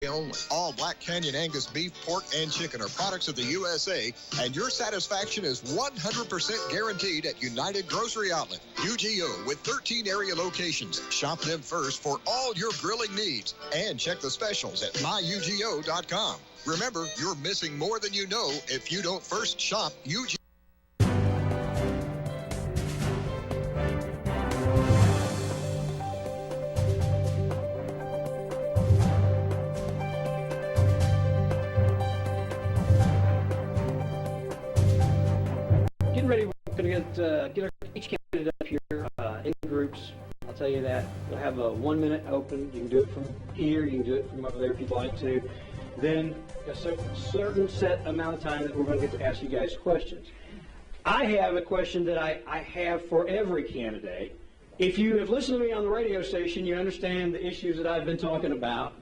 only. All Black Canyon Angus beef, pork, and chicken are products of the USA, and your satisfaction is 100% guaranteed at United Grocery Outlet, UGO, with 13 area locations. Shop them first for all your grilling needs, and check the specials at myugo.com. Remember, you're missing more than you know if you don't first shop UGO. Ready, we're going to get each candidate up here in groups. I'll tell you that. We'll have a 1 minute open. You can do it from here. You can do it from over there if you'd like to. Then a certain set amount of time that we're going to get to ask you guys questions. I have a question that I have for every candidate. If you have listened to me on the radio station, you understand the issues that I've been talking about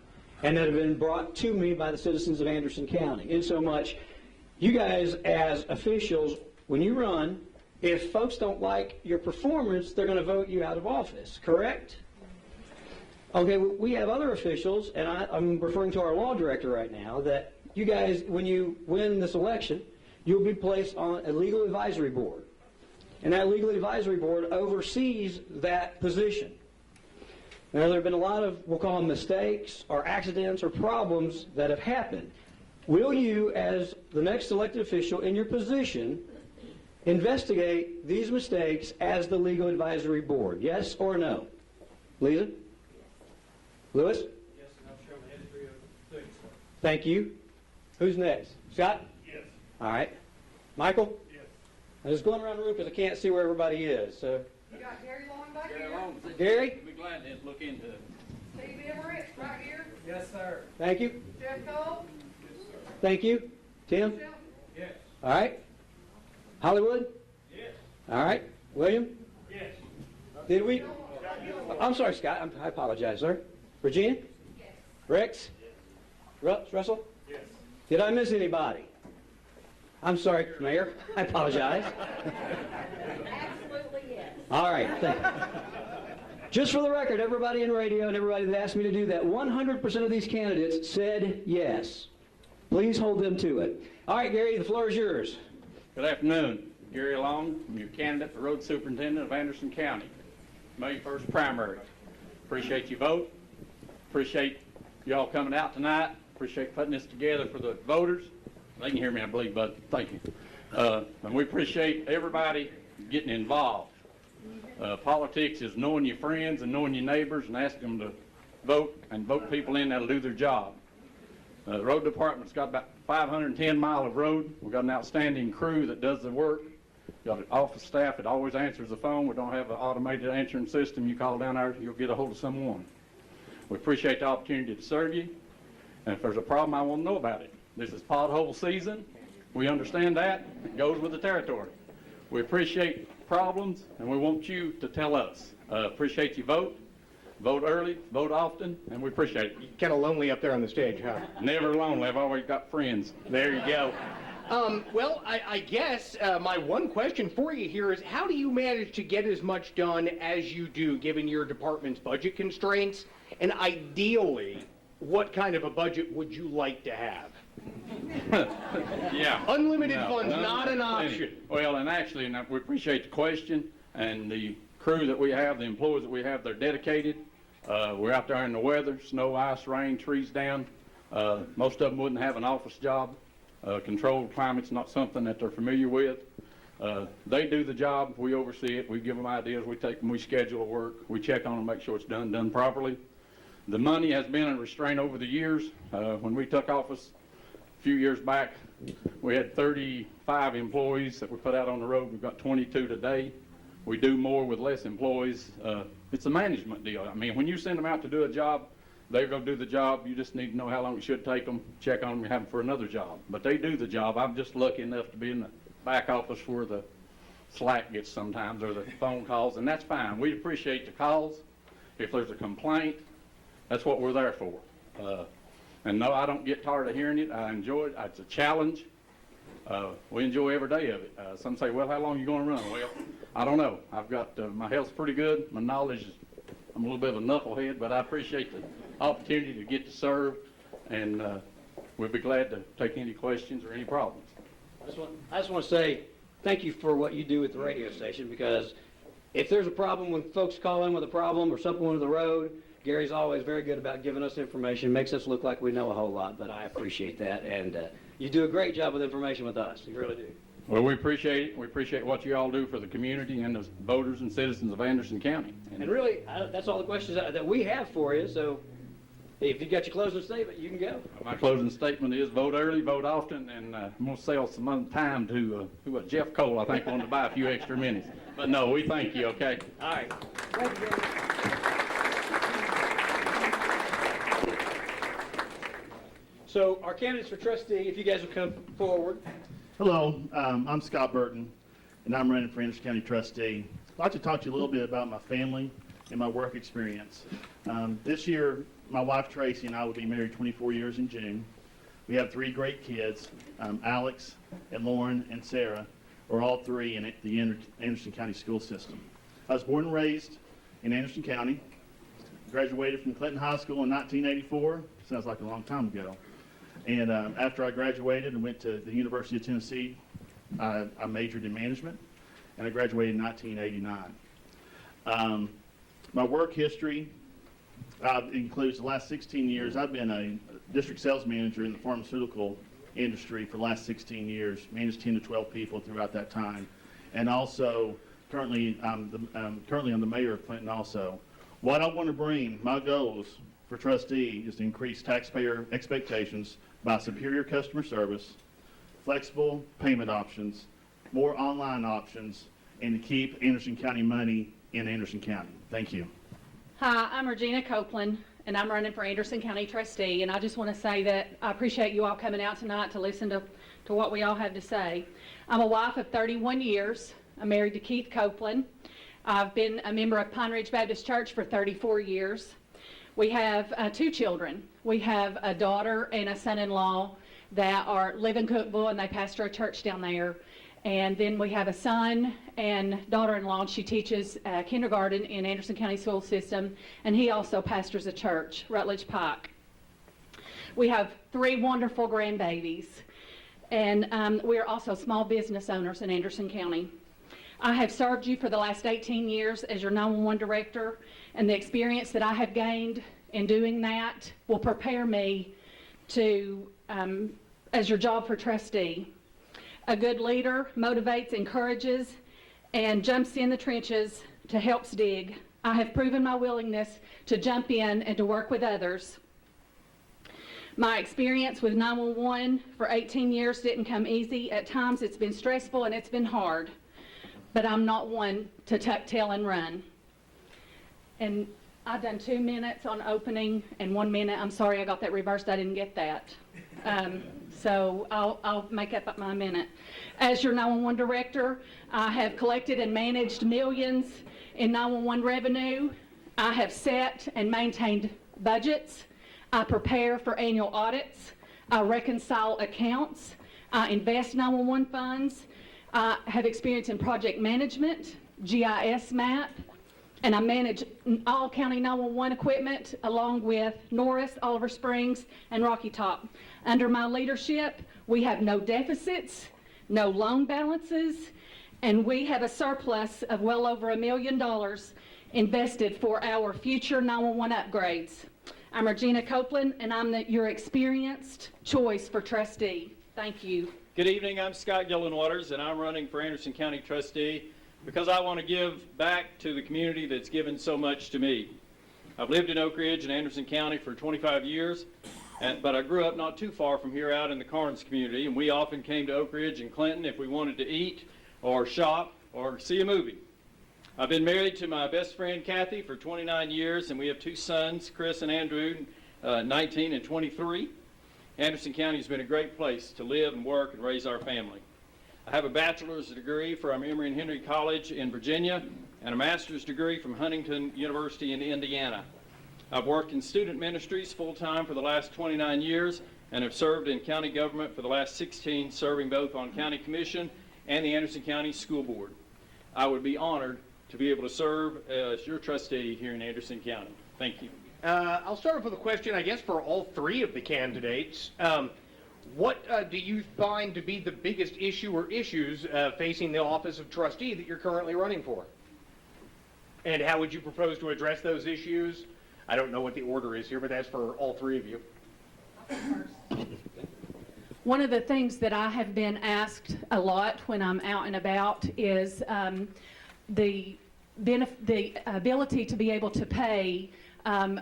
and that have been brought to me by the citizens of Anderson County. In so much, you guys as officials, when you run, if folks don't like your performance, they're going to vote you out of office, correct? Okay, we have other officials, and I'm referring to our law director right now, that you guys, when you win this election, you'll be placed on a legal advisory board. And that legal advisory board oversees that position. Now, there have been a lot of, we'll call them mistakes or accidents or problems that have happened. Will you, as the next elected official in your position, investigate these mistakes as the legal advisory board? Yes or no? Lisa? Lewis? Yes, and I've shown the history of doing so. Thank you. Who's next? Scott? Yes. All right. Michael? Yes. I'm just going around the room because I can't see where everybody is. So, You got Gary Long back Gary here. Long. Gary? We'll be glad to look into it. Steve Emmerich right here. Yes, sir. Thank you. Jeff Cole. Thank you. Tim? Shelton. Yes. All right. Hollywood? Yes. All right. William? Yes. Did we? I'm sorry, Scott. I apologize, sir. Regina? Yes. Rex? Russell? Yes. Did I miss anybody? I'm sorry, Mayor. I apologize. Absolutely yes. All right. Just for the record, everybody in radio and everybody that asked me to do that, 100% of these candidates said yes. Please hold them to it. All right, Gary, the floor is yours. Good afternoon. Gary Long, I'm your candidate for Road Superintendent of Anderson County. May 1st primary. Appreciate your vote. Appreciate y'all coming out tonight. Appreciate putting this together for the voters. They can hear me, I believe, bud. Thank you. And we appreciate everybody getting involved. Politics is knowing your friends and knowing your neighbors and asking them to vote and vote people in that'll do their job. The road department's got about 510 miles of road. We've got an outstanding crew that does the work. Got an office staff that always answers the phone. We don't have an automated answering system. You call down there, you'll get a hold of someone. We appreciate the opportunity to serve you. And if there's a problem, I want to know about it. This is pothole season. We understand that. It goes with the territory. We appreciate problems, and we want you to tell us. Appreciate your vote. Vote early, vote often, and we appreciate it. Kind of lonely up there on the stage, huh? Never lonely. I've always got friends. There you go. Well, I guess my one question for you here is, how do you manage to get as much done as you do, given your department's budget constraints? And ideally, what kind of a budget would you like to have? Yeah. Unlimited funds, not an option. Well, and actually, and we appreciate the question, and the crew that we have, the employees that we have, they're dedicated. We're out there in the weather, snow, ice, rain, trees down. Most of them wouldn't have an office job. Controlled climate's not something that they're familiar with. They do the job, we oversee it, we give them ideas, we take them, we schedule work, we check on them, make sure it's done properly. The money has been a restraint over the years. When we took office a few years back, we had 35 employees that we put out on the road. We've got 22 today. We do more with less employees. It's a management deal. I mean, when you send them out to do a job, they're going to do the job. You just need to know how long it should take them, check on them, and have them for another job. But they do the job. I'm just lucky enough to be in the back office where the slack gets sometimes, or the phone calls, and that's fine. We appreciate the calls. If there's a complaint, that's what we're there for. And no, I don't get tired of hearing it. I enjoy it. It's a challenge. We enjoy every day of it. Some say, well, how long are you going to run? Well, I don't know. I've got, my health's pretty good. My knowledge is, I'm a little bit of a knucklehead, but I appreciate the opportunity to get to serve. and we'll be glad to take any questions or any problems. I just want to say thank you for what you do at the radio station, because if there's a problem when folks call in with a problem or something on the road, Gary's always very good about giving us information, makes us look like we know a whole lot, but I appreciate that, and you do a great job with information with us. You really do. Well, we appreciate it. We appreciate what you all do for the community and the voters and citizens of Anderson County. And really, that's all the questions that we have for you, so if you got your closing statement, you can go. My closing statement is vote early, vote often, and I'm going to sell some time to Jeff Cole, I think, wanted to buy a few extra minutes. But no, we thank you, okay? All right. Thank you, Gary. So our candidates for trustee, if you guys will come forward. Hello, I'm Scott Burton, and I'm running for Anderson County Trustee. I'd like to talk to you a little bit about my family and my work experience. This year, my wife Tracy and I will be married 24 years in June. We have 3 great kids. Alex and Lauren and Sarah are all 3 in the Anderson County school system. I was born and raised in Anderson County, graduated from Clinton High School in 1984. Sounds like a long time ago. And after I graduated and went to the University of Tennessee, I majored in management, and I graduated in 1989. My work history includes the last 16 years. I've been a district sales manager in the pharmaceutical industry for the last 16 years, managed 10 to 12 people throughout that time, and also currently I'm the mayor of Clinton also. What I want to bring, my goals for trustee, is to increase taxpayer expectations by superior customer service, flexible payment options, more online options, and to keep Anderson County money in Anderson County. Thank you. Hi, I'm Regina Copeland, and I'm running for Anderson County Trustee, and I just want to say that I appreciate you all coming out tonight to listen to what we all have to say. I'm a wife of 31 years. I'm married to Keith Copeland. I've been a member of Pine Ridge Baptist Church for 34 years. We have 2 children. We have a daughter and a son-in-law that live in Cookeville, and they pastor a church down there. And then we have a son and daughter-in-law, and she teaches kindergarten in Anderson County School System, and he also pastors a church, Rutledge Pike. We have 3 wonderful grandbabies, and we are also small business owners in Anderson County. I have served you for the last 18 years as your 911 director, and the experience that I have gained in doing that will prepare me to as your job for trustee. A good leader motivates, encourages, and jumps in the trenches to help dig. I have proven my willingness to jump in and to work with others. My experience with 911 for 18 years didn't come easy. At times it's been stressful and it's been hard, but I'm not one to tuck tail and run. And I've done 2 minutes on opening and 1 minute. I'm sorry I got that reversed. I didn't get that. So I'll make up my minute. As your 911 director, I have collected and managed millions in 911 revenue. I have set and maintained budgets. I prepare for annual audits. I reconcile accounts. I invest 911 funds. I have experience in project management, GIS map, and I manage all county 911 equipment along with Norris, Oliver Springs, and Rocky Top. Under my leadership, we have no deficits, no loan balances, and we have a surplus of well over $1 million invested for our future 911 upgrades. I'm Regina Copeland, and I'm your experienced choice for trustee. Thank you. Good evening, I'm Scott Gillenwaters, and I'm running for Anderson County Trustee because I want to give back to the community that's given so much to me. I've lived in Oak Ridge and Anderson County for 25 years, but I grew up not too far from here out in the Carnes community, and we often came to Oak Ridge and Clinton if we wanted to eat or shop or see a movie. I've been married to my best friend Kathy for 29 years, and we have 2 sons, Chris and Andrew, 19 and 23. Anderson County has been a great place to live and work and raise our family. I have a bachelor's degree from Emory and Henry College in Virginia and a master's degree from Huntington University in Indiana. I've worked in student ministries full-time for the last 29 years and have served in county government for the last 16, serving both on county commission and the Anderson County School Board. I would be honored to be able to serve as your trustee here in Anderson County. Thank you. I'll start off with a question, I guess, for all three of the candidates. What do you find to be the biggest issue or issues facing the office of trustee that you're currently running for? And how would you propose to address those issues? I don't know what the order is here, but that's for all three of you. One of the things that I have been asked a lot when I'm out and about is the ability to be able to pay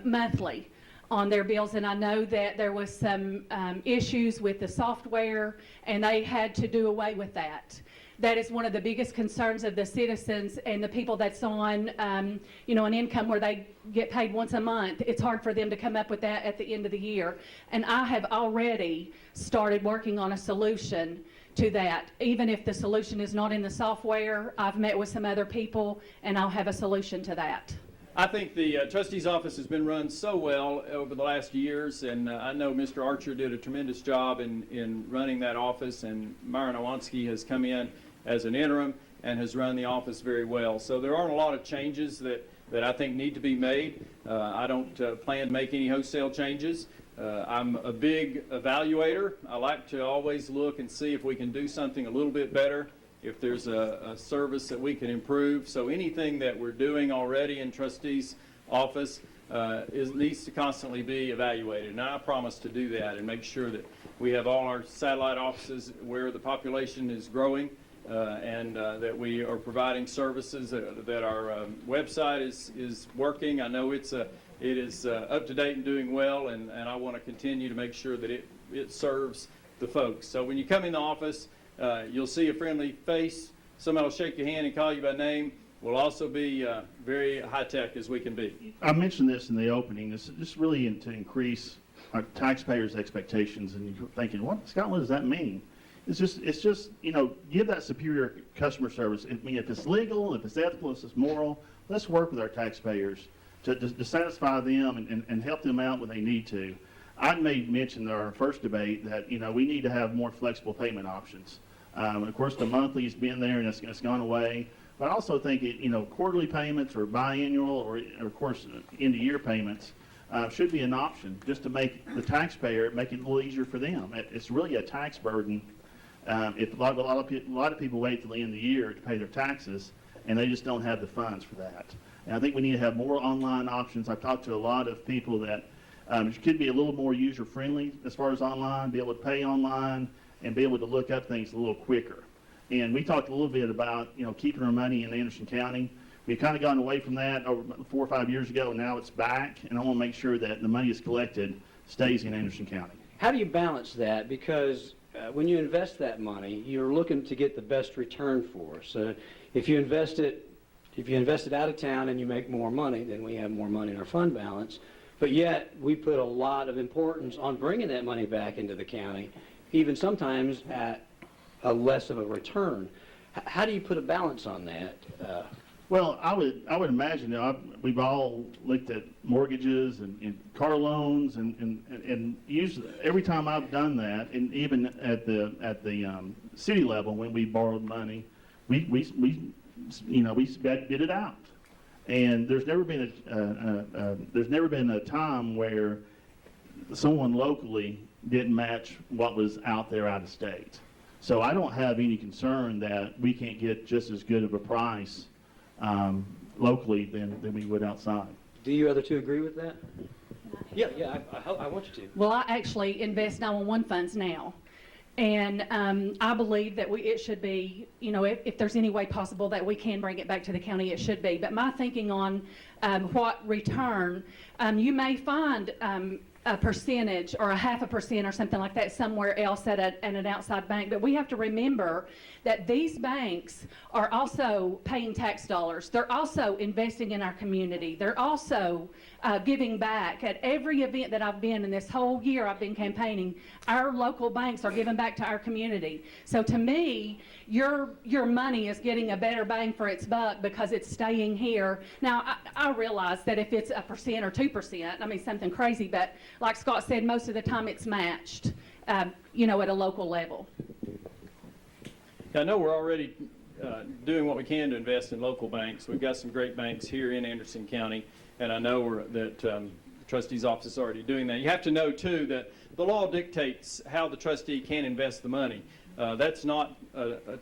monthly on their bills, and I know that there was some issues with the software, and they had to do away with that. That is one of the biggest concerns of the citizens and the people that's on, an income where they get paid once a month. It's hard for them to come up with that at the end of the year. And I have already started working on a solution to that. Even if the solution is not in the software, I've met with some other people, and I'll have a solution to that. I think the trustee's office has been run so well over the last years, and I know Mr. Archer did a tremendous job in running that office, and Myron Owanski has come in as an interim and has run the office very well. So there aren't a lot of changes that I think need to be made. I don't plan to make any wholesale changes. I'm a big evaluator. I like to always look and see if we can do something a little bit better, if there's a service that we can improve. So anything that we're doing already in trustee's office needs to constantly be evaluated. And I promise to do that and make sure that we have all our satellite offices where the population is growing and that we are providing services, that our website is working. I know it is up to date and doing well, and I want to continue to make sure that it serves the folks. So when you come in the office, you'll see a friendly face. Somebody will shake your hand and call you by name. We'll also be very high-tech as we can be. I mentioned this in the opening. This is just really to increase our taxpayers' expectations. And you're thinking, Scott, what does that mean? It's just, give that superior customer service. I mean, if it's legal, if it's ethical, if it's moral, let's work with our taxpayers to satisfy them and help them out when they need to. I made mention in our first debate that, we need to have more flexible payment options. Of course, the monthly has been there and it's gone away. But I also think, quarterly payments or biannual or of course, end-of-year payments should be an option just to make the taxpayer, make it a little easier for them. It's really a tax burden. If a lot of people wait till the end of the year to pay their taxes, and they just don't have the funds for that. And I think we need to have more online options. I've talked to a lot of people that it could be a little more user-friendly as far as online, be able to pay online, and be able to look up things a little quicker. And we talked a little bit about, keeping our money in Anderson County. We've kind of gone away from that over 4 or 5 years ago, and now it's back, and I want to make sure that the money is collected stays in Anderson County. How do you balance that? Because when you invest that money, you're looking to get the best return for us. If you invest it out of town and you make more money, then we have more money in our fund balance. But yet, we put a lot of importance on bringing that money back into the county, even sometimes at a less of a return. How do you put a balance on that? Well, I would imagine, we've all looked at mortgages and car loans and usually every time I've done that, and even at the city level when we borrowed money, we bid it out. And there's never been a time where someone locally didn't match what was out there out of state. So I don't have any concern that we can't get just as good of a price locally than we would outside. Do you other two agree with that? Yeah, I want you to. Well, I actually invest 911 funds now. And I believe that it should be, if there's any way possible that we can bring it back to the county, it should be. But my thinking on what return, you may find a percentage or a 0.5% or something like that somewhere else at an outside bank. But we have to remember that these banks are also paying tax dollars. They're also investing in our community. They're also giving back. At every event that I've been in this whole year I've been campaigning, our local banks are giving back to our community. So to me, your money is getting a better bang for its buck because it's staying here. Now, I realize that if it's 1% or 2%, something crazy, but like Scott said, most of the time it's matched, at a local level. I know we're already doing what we can to invest in local banks. We've got some great banks here in Anderson County, and I know that The trustee's office is already doing that. You have to know, too, that the law dictates how the trustee can invest the money. That's not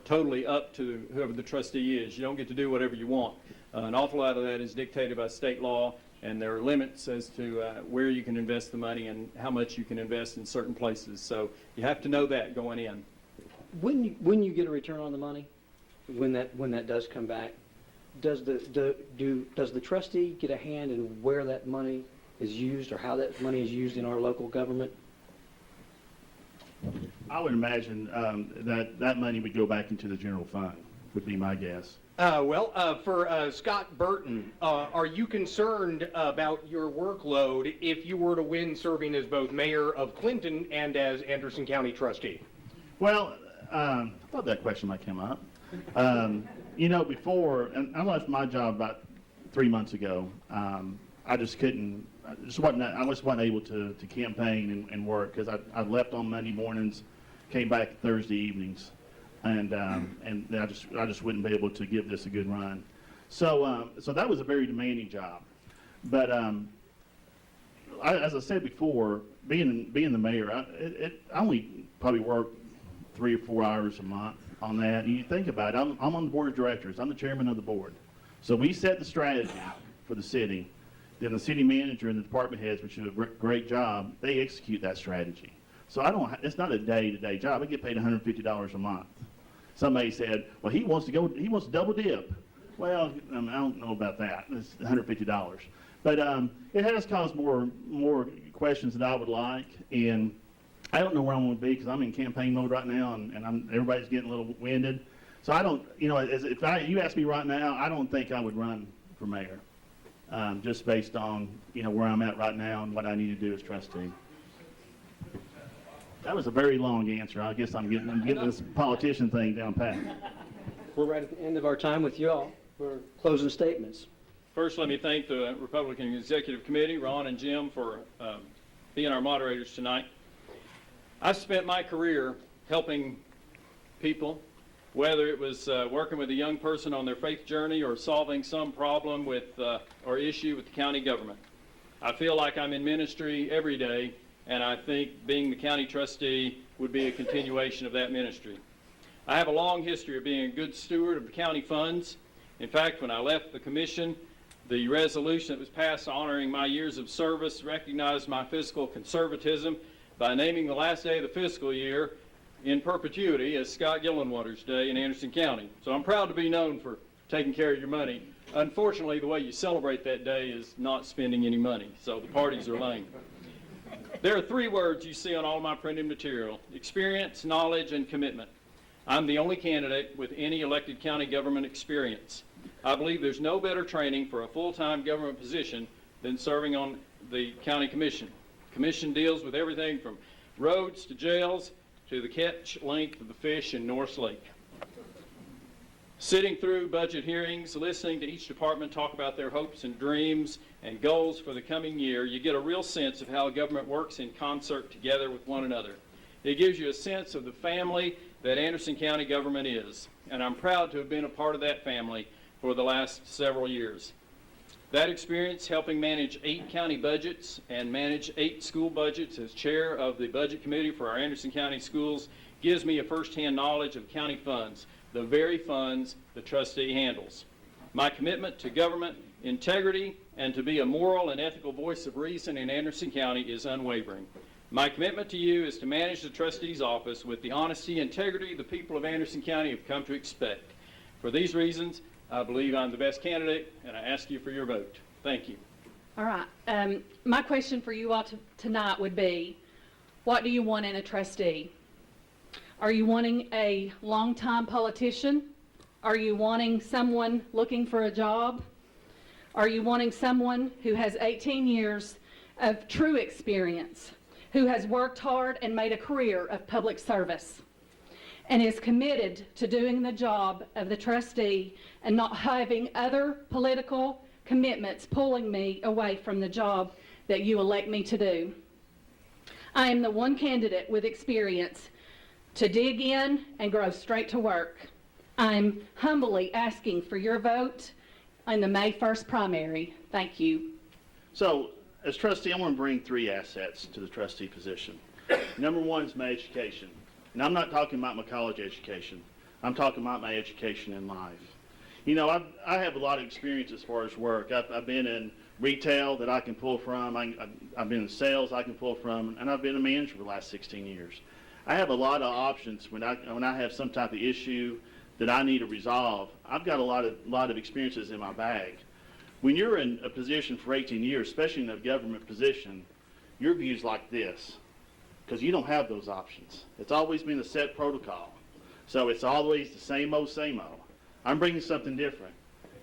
totally up to whoever the trustee is. You don't get to do whatever you want. An awful lot of that is dictated by state law, and there are limits as to where you can invest the money and how much you can invest in certain places. So you have to know that going in. When you get a return on the money, when that does come back, does the trustee get a hand in where that money is used or how that money is used in our local government? I would imagine that money would go back into the general fund, would be my guess. For Scott Burton, are you concerned about your workload if you were to win serving as both mayor of Clinton and as Anderson County trustee? Well, I thought that question might come up. Before, and I left my job about 3 months ago. I just wasn't able to campaign and work because I left on Monday mornings, came back Thursday evenings, and I just wouldn't be able to give this a good run. So that was a very demanding job. But as I said before, being the mayor, I only probably work 3 or 4 hours a month on that. And you think about it, I'm on the board of directors. I'm the chairman of the board. So we set the strategy for the city. Then the city manager and the department heads, which do a great job, they execute that strategy. So it's not a day-to-day job. I get paid $150 a month. Somebody said, well, he wants to double dip. Well, I don't know about that. It's $150. But it has caused more questions than I would like. And I don't know where I'm going to be because I'm in campaign mode right now, and everybody's getting a little winded. So I don't, if you ask me right now, I don't think I would run for mayor. Just based on where I'm at right now and what I need to do as trustee. That was a very long answer. I guess I'm getting this politician thing down pat. We're right at the end of our time with you all for closing statements. First, let me thank the Republican Executive Committee, Ron and Jim, for being our moderators tonight. I've spent my career helping people, whether it was working with a young person on their faith journey or solving some problem or issue with the county government. I feel like I'm in ministry every day, and I think being the county trustee would be a continuation of that ministry. I have a long history of being a good steward of the county funds. In fact, when I left the commission, the resolution that was passed honoring my years of service recognized my fiscal conservatism by naming the last day of the fiscal year in perpetuity as Scott Gillenwater's Day in Anderson County. So I'm proud to be known for taking care of your money. Unfortunately, the way you celebrate that day is not spending any money, so the parties are lame. There are 3 words you see on all my printed material: experience, knowledge, and commitment. I'm the only candidate with any elected county government experience. I believe there's no better training for a full-time government position than serving on the county commission. Commission deals with everything from roads to jails to the catch length of the fish in Norris Lake. Sitting through budget hearings, listening to each department talk about their hopes and dreams and goals for the coming year, you get a real sense of how government works in concert together with one another. It gives you a sense of the family that Anderson County government is, and I'm proud to have been a part of that family for the last several years. That experience, helping manage 8 county budgets and manage 8 school budgets as chair of the budget committee for our Anderson County schools, gives me a first-hand knowledge of county funds, the very funds the trustee handles. My commitment to government integrity and to be a moral and ethical voice of reason in Anderson County is unwavering. My commitment to you is to manage the trustee's office with the honesty and integrity the people of Anderson County have come to expect. For these reasons, I believe I'm the best candidate, and I ask you for your vote. Thank you. All right. My question for you all tonight would be, what do you want in a trustee? Are you wanting a longtime politician? Are you wanting someone looking for a job? Are you wanting someone who has 18 years of true experience, who has worked hard and made a career of public service, and is committed to doing the job of the trustee and not having other political commitments pulling me away from the job that you elect me to do? I am the one candidate with experience to dig in and grow straight to work. I'm humbly asking for your vote in the May 1st primary. Thank you. So as trustee, I want to bring 3 assets to the trustee position. Number 1 is my education. And I'm not talking about my college education. I'm talking about my education in life. You know, I have a lot of experience as far as work. I've been in retail that I can pull from. I've been in sales I can pull from. And I've been a manager for the last 16 years. I have a lot of options when I have some type of issue that I need to resolve. I've got a lot of experiences in my bag. When you're in a position for 18 years, especially in a government position, your view's like this, because you don't have those options. It's always been a set protocol. So it's always the same old, same old. I'm bringing something different.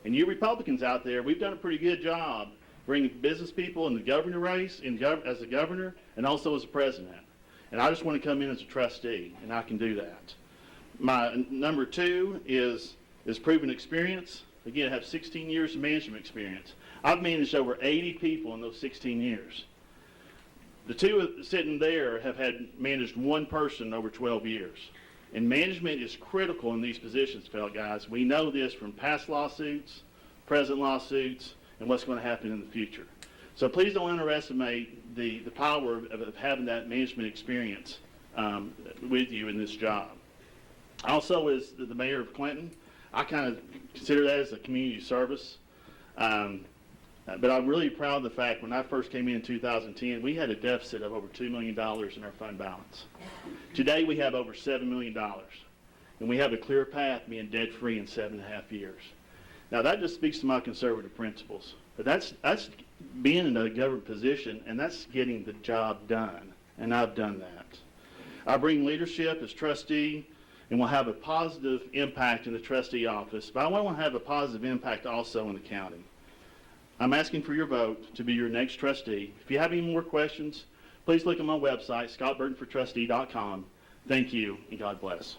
And you Republicans out there, we've done a pretty good job bringing business people in the governor race, as a governor, and also as a president. And I just want to come in as a trustee, and I can do that. My number 2 is proven experience. Again, I have 16 years of management experience. I've managed over 80 people in those 16 years. The 2 sitting there have managed 1 person over 12 years. And management is critical in these positions, fellow guys. We know this from past lawsuits, present lawsuits, and what's going to happen in the future. So please don't underestimate the power of having that management experience with you in this job. Also, as the mayor of Clinton, I kind of consider that as a community service. But I'm really proud of the fact when I first came in 2010, we had a deficit of over $2 million in our fund balance. Today we have over $7 million, and we have a clear path being debt-free in 7.5 years. Now that just speaks to my conservative principles, but that's being in a government position, and that's getting the job done, and I've done that. I bring leadership as trustee, and will have a positive impact in the trustee office, but I want to have a positive impact also in the county. I'm asking for your vote to be your next trustee. If you have any more questions, please look at my website, scottburtonfortrustee.com. Thank you, and God bless.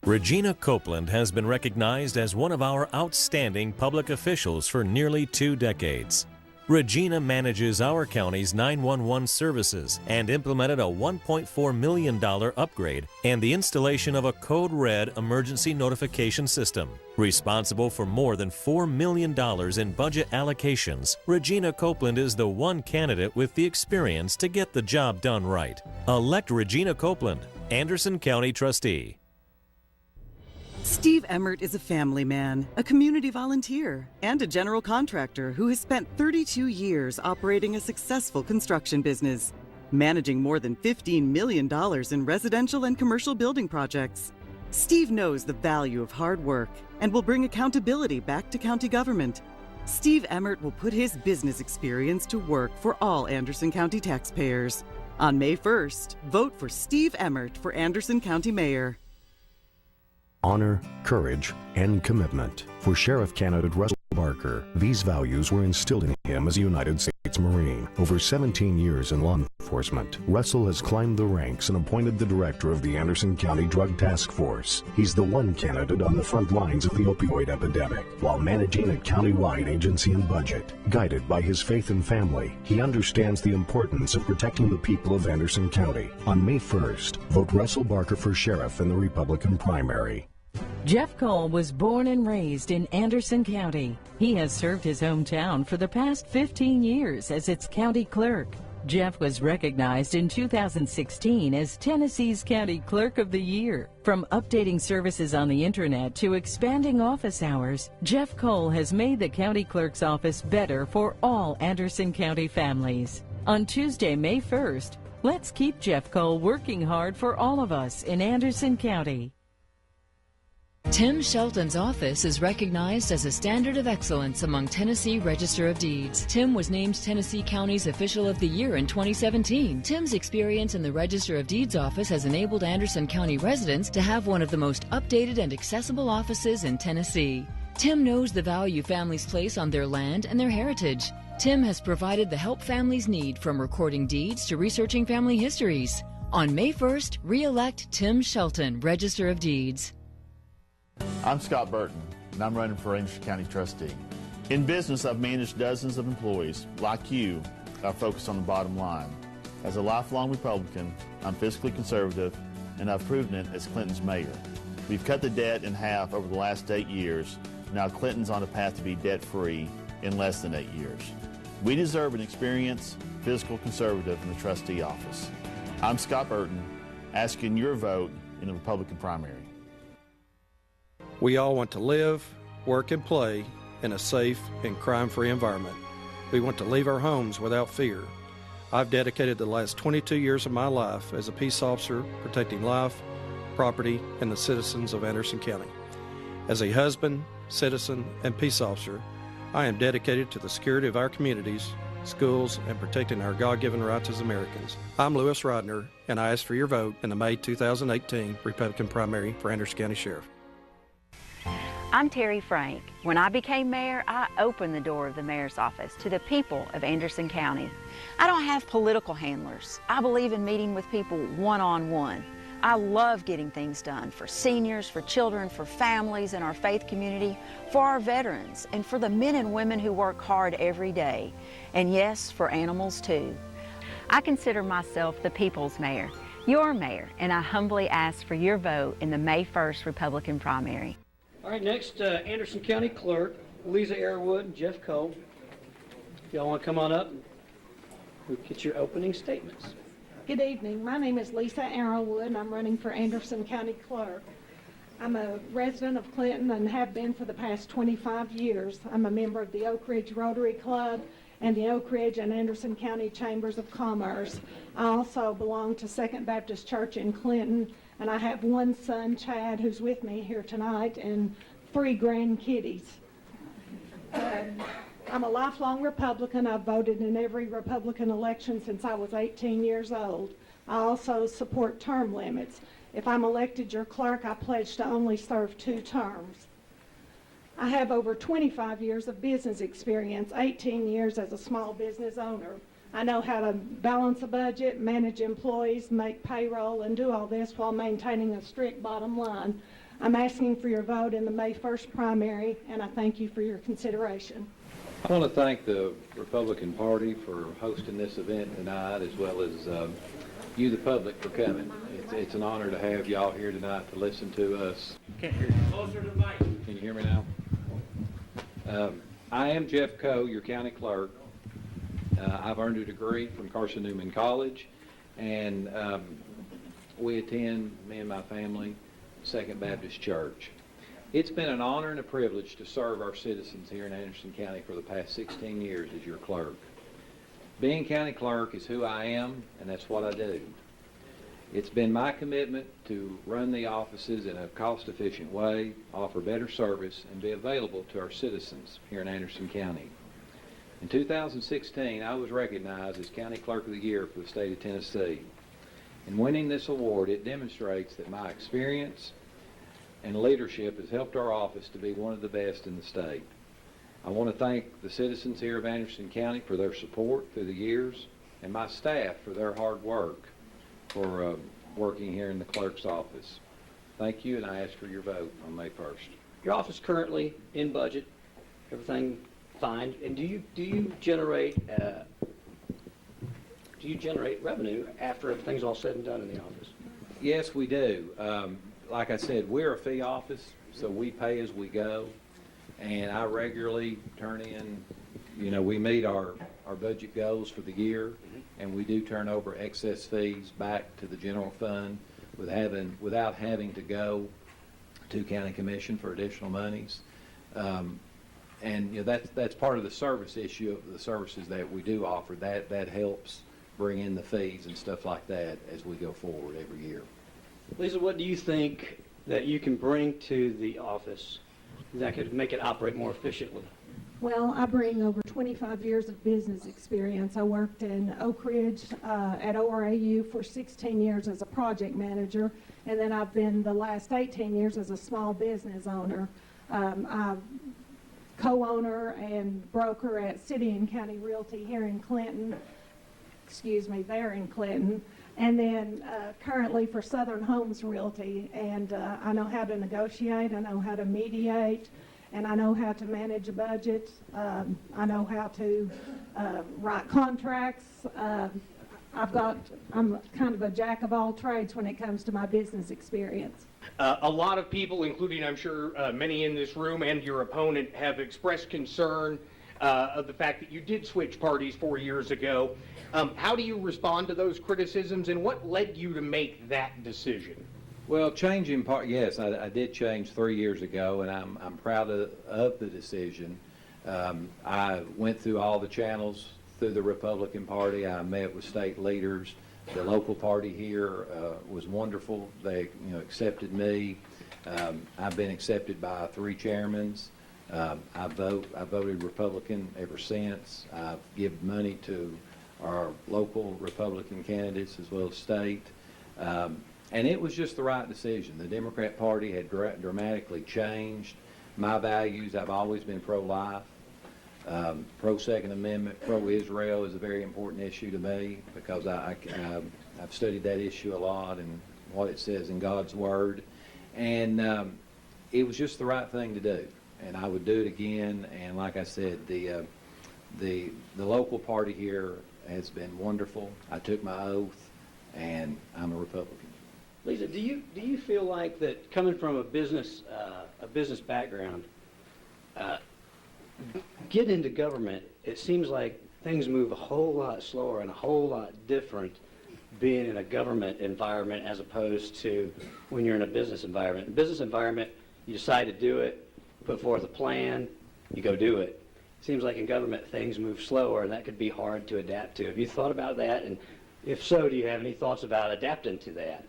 Regina Copeland has been recognized as one of our outstanding public officials for nearly 2 decades. Regina manages our county's 911 services and implemented a $1.4 million upgrade and the installation of a Code Red emergency notification system. Responsible for more than $4 million in budget allocations, Regina Copeland is the one candidate with the experience to get the job done right. Elect Regina Copeland, Anderson County Trustee. Steve Emmert is a family man, a community volunteer, and a general contractor who has spent 32 years operating a successful construction business, managing more than $15 million in residential and commercial building projects. Steve knows the value of hard work and will bring accountability back to county government. Steve Emmert will put his business experience to work for all Anderson County taxpayers. On May 1st, vote for Steve Emmert for Anderson County Mayor. Honor, courage, and commitment. For Sheriff candidate Russell Barker, these values were instilled in him as a United States Marine. Over 17 years in law enforcement, Russell has climbed the ranks and appointed the director of the Anderson County Drug Task Force. He's the one candidate on the front lines of the opioid epidemic, while managing a county-wide agency and budget. Guided by his faith and family, he understands the importance of protecting the people of Anderson County. On May 1st, vote Russell Barker for sheriff in the Republican primary. Jeff Cole was born and raised in Anderson County. He has served his hometown for the past 15 years as its county clerk. Jeff was recognized in 2016 as Tennessee's County Clerk of the Year. From updating services on the internet to expanding office hours, Jeff Cole has made the county clerk's office better for all Anderson County families. On Tuesday, May 1st, let's keep Jeff Cole working hard for all of us in Anderson County. Tim Shelton's office is recognized as a standard of excellence among Tennessee Register of Deeds. Tim was named Tennessee County's Official of the Year in 2017. Tim's experience in the Register of Deeds office has enabled Anderson County residents to have one of the most updated and accessible offices in Tennessee. Tim knows the value families place on their land and their heritage. Tim has provided the help families need, from recording deeds to researching family histories. On May 1st, re-elect Tim Shelton, Register of Deeds. I'm Scott Burton, and I'm running for Anderson County Trustee. In business, I've managed dozens of employees. Like you, I focus on the bottom line. As a lifelong Republican, I'm fiscally conservative, and I've proven it as Clinton's mayor. We've cut the debt in half over the last 8 years. Now Clinton's on a path to be debt-free in less than 8 years. We deserve an experienced fiscal conservative in the trustee office. I'm Scott Burton, asking your vote in the Republican primary. We all want to live, work, and play in a safe and crime-free environment. We want to leave our homes without fear. I've dedicated the last 22 years of my life as a peace officer protecting life, property, and the citizens of Anderson County. As a husband, citizen, and peace officer, I am dedicated to the security of our communities, schools, and protecting our God-given rights as Americans. I'm Lewis Rodner, and I ask for your vote in the May 2018 Republican primary for Anderson County Sheriff. I'm Terry Frank. When I became mayor, I opened the door of the mayor's office to the people of Anderson County. I don't have political handlers. I believe in meeting with people one-on-one. I love getting things done for seniors, for children, for families in our faith community, for our veterans, and for the men and women who work hard every day. And yes, for animals too. I consider myself the people's mayor, your mayor, and I humbly ask for your vote in the May 1st Republican primary. All right, next, Anderson County Clerk, Lisa Airwood and Jeff Cole. If y'all want to come on up, we'll get your opening statements. Good evening. My name is Lisa Arrowwood, and I'm running for Anderson County Clerk. I'm a resident of Clinton and have been for the past 25 years. I'm a member of the Oak Ridge Rotary Club and the Oak Ridge and Anderson County Chambers of Commerce. I also belong to Second Baptist Church in Clinton, and I have one son, Chad, who's with me here tonight, and 3 grandkiddies. I'm a lifelong Republican. I've voted in every Republican election since I was 18 years old. I also support term limits. If I'm elected your clerk, I pledge to only serve 2 terms. I have over 25 years of business experience, 18 years as a small business owner. I know how to balance a budget, manage employees, make payroll, and do all this while maintaining a strict bottom line. I'm asking for your vote in the May 1st primary, and I thank you for your consideration. I want to thank the Republican Party for hosting this event tonight, as well as you, the public, for coming. It's an honor to have y'all here tonight to listen to us. Can't hear you. Closer to the mic. Can you hear me now? I am Jeff Coe, your county clerk. I've earned a degree from Carson Newman College, and we attend, me and my family, Second Baptist Church. It's been an honor and a privilege to serve our citizens here in Anderson County for the past 16 years as your clerk. Being county clerk is who I am, and that's what I do. It's been my commitment to run the offices in a cost-efficient way, offer better service, and be available to our citizens here in Anderson County. In 2016, I was recognized as County Clerk of the Year for the state of Tennessee. In winning this award, it demonstrates that my experience and leadership has helped our office to be one of the best in the state. I want to thank the citizens here of Anderson County for their support through the years, and my staff for their hard work for working here in the clerk's office. Thank you, and I ask for your vote on May 1st. Your office currently in budget, everything fine, and do you generate revenue after everything's all said and done in the office? Yes, we do. Like I said, we're a fee office, so we pay as we go, and I regularly turn in, we meet our budget goals for the year, and we do turn over excess fees back to the general fund without having to go to county commission for additional monies. And that's part of the service issue of the services that we do offer. That helps bring in the fees and stuff like that as we go forward every year. Lisa, what do you think that you can bring to the office that could make it operate more efficiently? Well, I bring over 25 years of business experience. I worked in Oak Ridge at ORAU for 16 years as a project manager, and then I've been the last 18 years as a small business owner. I'm co-owner and broker at City and County Realty here in Clinton, there in Clinton, and then currently for Southern Homes Realty. And I know how to negotiate, I know how to mediate, and I know how to manage a budget. I know how to write contracts. I'm kind of a jack of all trades when it comes to my business experience. A lot of people, including I'm sure many in this room and your opponent, have expressed concern of the fact that you did switch parties 4 years ago. How do you respond to those criticisms, and what led you to make that decision? Well, changing part, yes, I did change 3 years ago, and I'm proud of the decision. I went through all the channels through the Republican Party. I met with state leaders. The local party here was wonderful. They, accepted me. I've been accepted by 3 chairmen. I voted Republican ever since. I've given money to our local Republican candidates as well as state. And it was just the right decision. The Democrat Party had dramatically changed my values. I've always been pro-life. Pro-Second Amendment, pro-Israel is a very important issue to me because I've studied that issue a lot and what it says in God's Word. And it was just the right thing to do. And I would do it again. And like I said, the local party here has been wonderful. I took my oath, and I'm a Republican. Lisa, do you feel like that coming from a business background, getting into government, it seems like things move a whole lot slower and a whole lot different being in a government environment as opposed to when you're in a business environment. In a business environment, you decide to do it, put forth a plan, you go do it. Seems like in government things move slower, and that could be hard to adapt to. Have you thought about that? And if so, do you have any thoughts about adapting to that?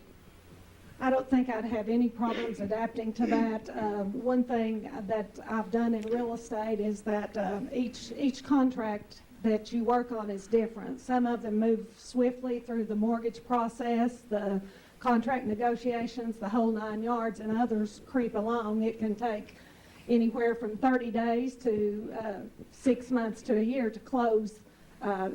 I don't think I'd have any problems adapting to that. One thing that I've done in real estate is that each contract that you work on is different. Some of them move swiftly through the mortgage process, the contract negotiations, the whole 9 yards, and others creep along. It can take anywhere from 30 days to 6 months to a year to close a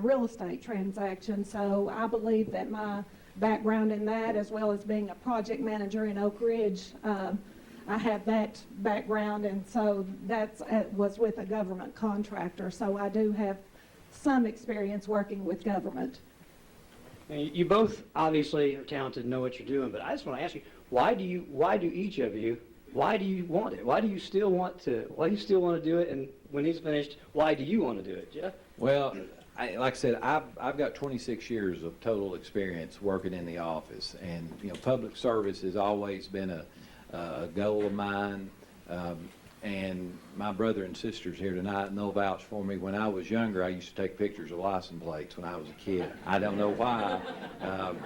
real estate transaction. So I believe that my background in that, as well as being a project manager in Oak Ridge, I have that background, and so that was with a government contractor. So I do have some experience working with government. And you both obviously are talented and know what you're doing, but I just want to ask you, why do you want it? Why do you still want to do it? And when he's finished, why do you want to do it, Jeff? Well, like I said, I've got 26 years of total experience working in the office, and public service has always been a goal of mine. And my brother and sisters here tonight, and they'll vouch for me. When I was younger, I used to take pictures of license plates when I was a kid. I don't know why,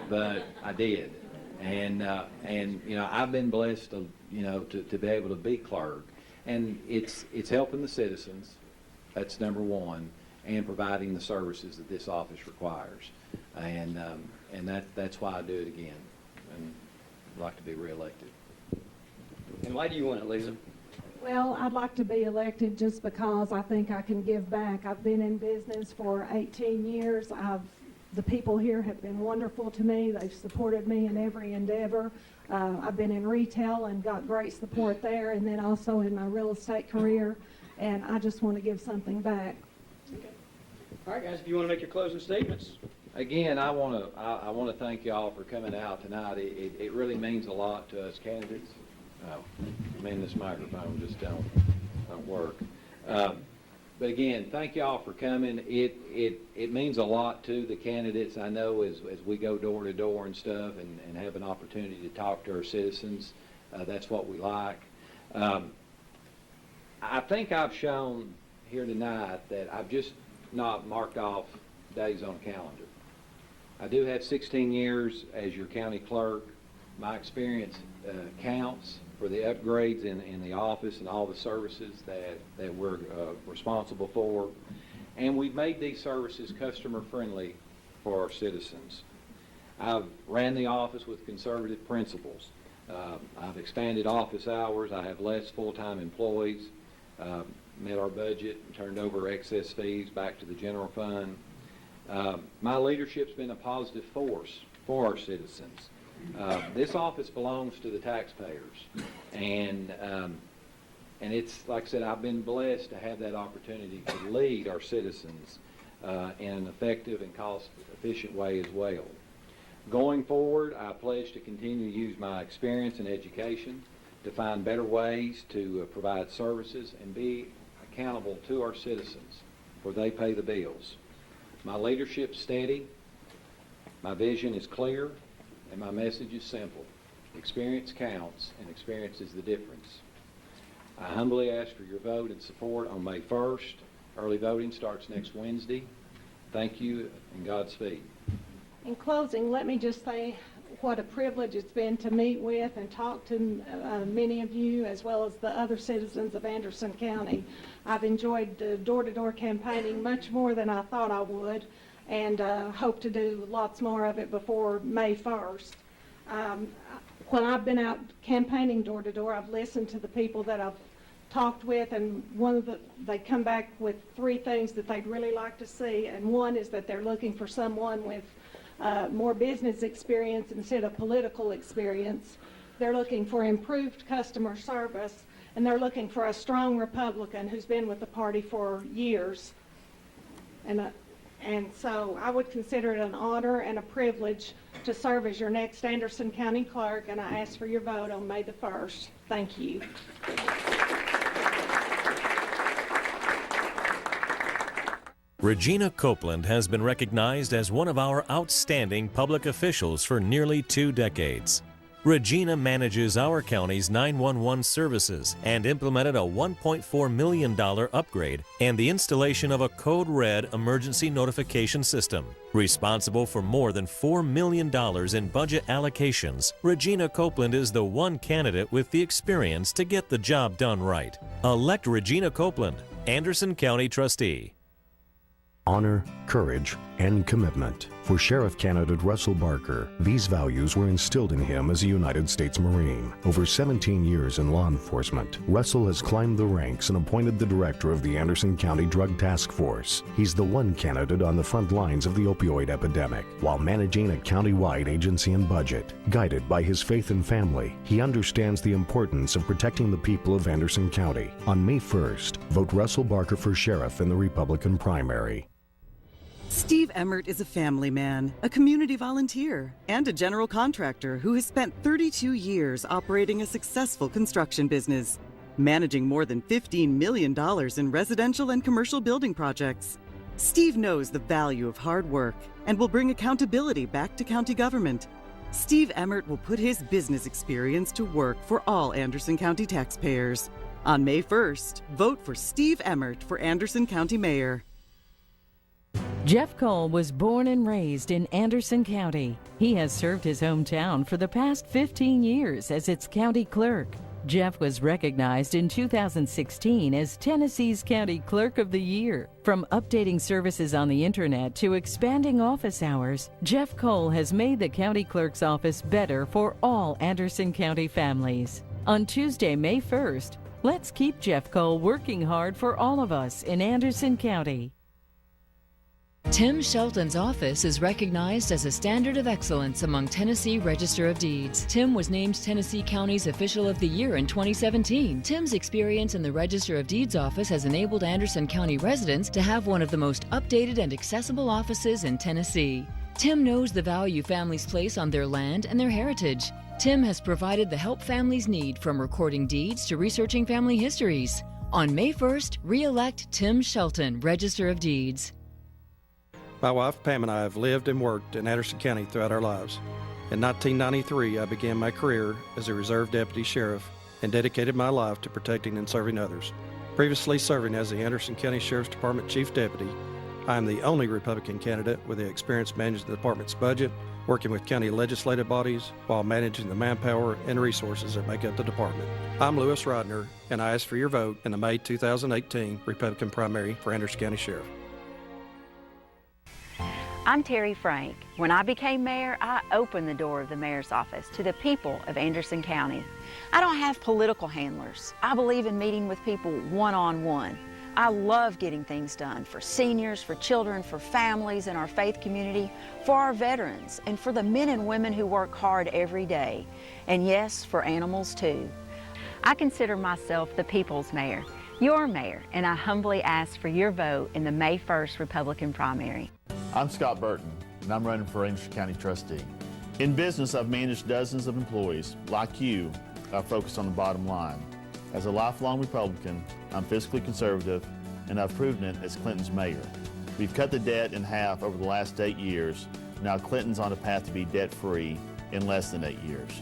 but I did. And I've been blessed to be able to be clerk, and it's helping the citizens. That's number one, and providing the services that this office requires, and that's why I do it again, and I'd like to be reelected. And why do you want it, Lisa? Well, I'd like to be elected just because I think I can give back. I've been in business for 18 years. The people here have been wonderful to me. They've supported me in every endeavor. I've been in retail and got great support there, and then also in my real estate career, and I just want to give something back. Okay. All right, guys, if you want to make your closing statements. Again, I want to thank y'all for coming out tonight. It really means a lot to us candidates. Oh, this microphone just don't work. But again, thank y'all for coming. It means a lot to the candidates. I know as we go door to door and stuff and have an opportunity to talk to our citizens, that's what we like. I think I've shown here tonight that I've just not marked off days on a calendar. I do have 16 years as your county clerk. My experience counts for the upgrades in the office and all the services that we're responsible for. And we've made these services customer friendly for our citizens. I've ran the office with conservative principles. I've expanded office hours. I have less full-time employees, met our budget, and turned over excess fees back to the general fund. My leadership's been a positive force for our citizens. This office belongs to the taxpayers, and it's like I said, I've been blessed to have that opportunity to lead our citizens in an effective and cost-efficient way as well. Going forward, I pledge to continue to use my experience in education to find better ways to provide services and be accountable to our citizens, for they pay the bills. My leadership's steady, my vision is clear, and my message is simple. Experience counts, and experience is the difference. I humbly ask for your vote and support on May 1st. Early voting starts next Wednesday. Thank you, and Godspeed. In closing, let me just say what a privilege it's been to meet with and talk to many of you, as well as the other citizens of Anderson County. I've enjoyed the door-to-door campaigning much more than I thought I would, and hope to do lots more of it before May 1st. When I've been out campaigning door-to-door, I've listened to the people that I've talked with, and they come back with 3 things that they'd really like to see, and one is that they're looking for someone with more business experience instead of political experience. They're looking for improved customer service, and they're looking for a strong Republican who's been with the party for years. And so I would consider it an honor and a privilege to serve as your next Anderson County Clerk, and I ask for your vote on May the 1st. Thank you. Regina Copeland has been recognized as one of our outstanding public officials for nearly 2 decades. Regina manages our county's 911 services and implemented a $1.4 million upgrade and the installation of a Code Red emergency notification system. Responsible for more than $4 million in budget allocations, Regina Copeland is the one candidate with the experience to get the job done right. Elect Regina Copeland, Anderson County Trustee. Honor, courage, and commitment. For Sheriff candidate Russell Barker, these values were instilled in him as a United States Marine. Over 17 years in law enforcement, Russell has climbed the ranks and appointed the director of the Anderson County Drug Task Force. He's the one candidate on the front lines of the opioid epidemic, while managing a county-wide agency and budget. Guided by his faith and family, he understands the importance of protecting the people of Anderson County. On May 1st, vote Russell Barker for sheriff in the Republican primary. Steve Emmert is a family man, a community volunteer, and a general contractor who has spent 32 years operating a successful construction business, managing more than $15 million in residential and commercial building projects. Steve knows the value of hard work and will bring accountability back to county government. Steve Emmert will put his business experience to work for all Anderson County taxpayers. On May 1st, vote for Steve Emmert for Anderson County Mayor. Jeff Cole was born and raised in Anderson County. He has served his hometown for the past 15 years as its county clerk. Jeff was recognized in 2016 as Tennessee's County Clerk of the Year. From updating services on the internet to expanding office hours, Jeff Cole has made the county clerk's office better for all Anderson County families. On Tuesday, May 1st, let's keep Jeff Cole working hard for all of us in Anderson County. Tim Shelton's office is recognized as a standard of excellence among Tennessee Register of Deeds. Tim was named Tennessee County's Official of the Year in 2017. Tim's experience in the Register of Deeds office has enabled Anderson County residents to have one of the most updated and accessible offices in Tennessee. Tim knows the value families place on their land and their heritage. Tim has provided the help families need, from recording deeds to researching family histories. On May 1st, re-elect Tim Shelton, Register of Deeds. My wife Pam and I have lived and worked in Anderson County throughout our lives. In 1993, I began my career as a reserve deputy sheriff and dedicated my life to protecting and serving others. Previously serving as the Anderson County Sheriff's Department Chief Deputy, I am the only Republican candidate with the experience managing the department's budget, working with county legislative bodies, while managing the manpower and resources that make up the department. I'm Lewis Rodner, and I ask for your vote in the May 2018 Republican primary for Anderson County Sheriff. I'm Terry Frank. When I became mayor, I opened the door of the mayor's office to the people of Anderson County. I don't have political handlers. I believe in meeting with people one-on-one. I love getting things done for seniors, for children, for families in our faith community, for our veterans, and for the men and women who work hard every day. And yes, for animals too. I consider myself the people's mayor. your mayor, and I humbly ask for your vote in the May 1st Republican primary. I'm Scott Burton, and I'm running for Anderson County Trustee. In business, I've managed dozens of employees. Like you, I focus on the bottom line. As a lifelong Republican, I'm fiscally conservative, and I've proven it as Clinton's mayor. We've cut the debt in half over the last 8 years. Now Clinton's on a path to be debt-free in less than 8 years.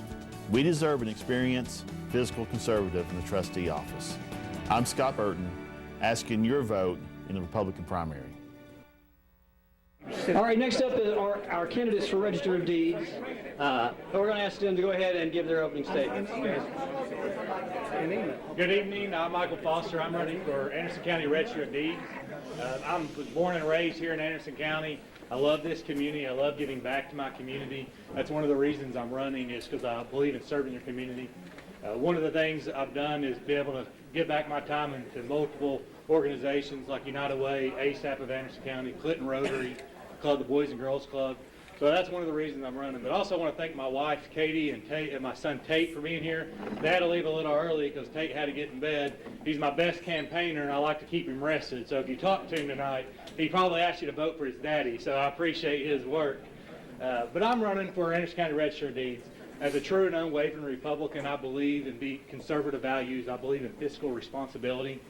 We deserve an experienced fiscal conservative in the trustee office. I'm Scott Burton, asking your vote in the Republican primary. All right, next up is our candidates for Register of Deeds. We're going to ask them to go ahead and give their opening statements. Good evening. I'm Michael Foster. I'm running for Anderson County Register of Deeds. I was born and raised here in Anderson County. I love this community. I love giving back to my community. That's one of the reasons I'm running, is because I believe in serving your community. One of the things I've done is be able to give back my time into multiple organizations like United Way, ASAP of Anderson County, Clinton Rotary Club, the Boys and Girls Club. So that's one of the reasons I'm running. But I also want to thank my wife, Katie, and Tate, and my son, Tate, for being here. They had to leave a little early because Tate had to get in bed. He's my best campaigner, and I like to keep him rested. So if you talk to him tonight, he probably asked you to vote for his daddy, so I appreciate his work. But I'm running for Anderson County Register of Deeds. As a true and unwavering Republican, I believe in conservative values. I believe in fiscal responsibility.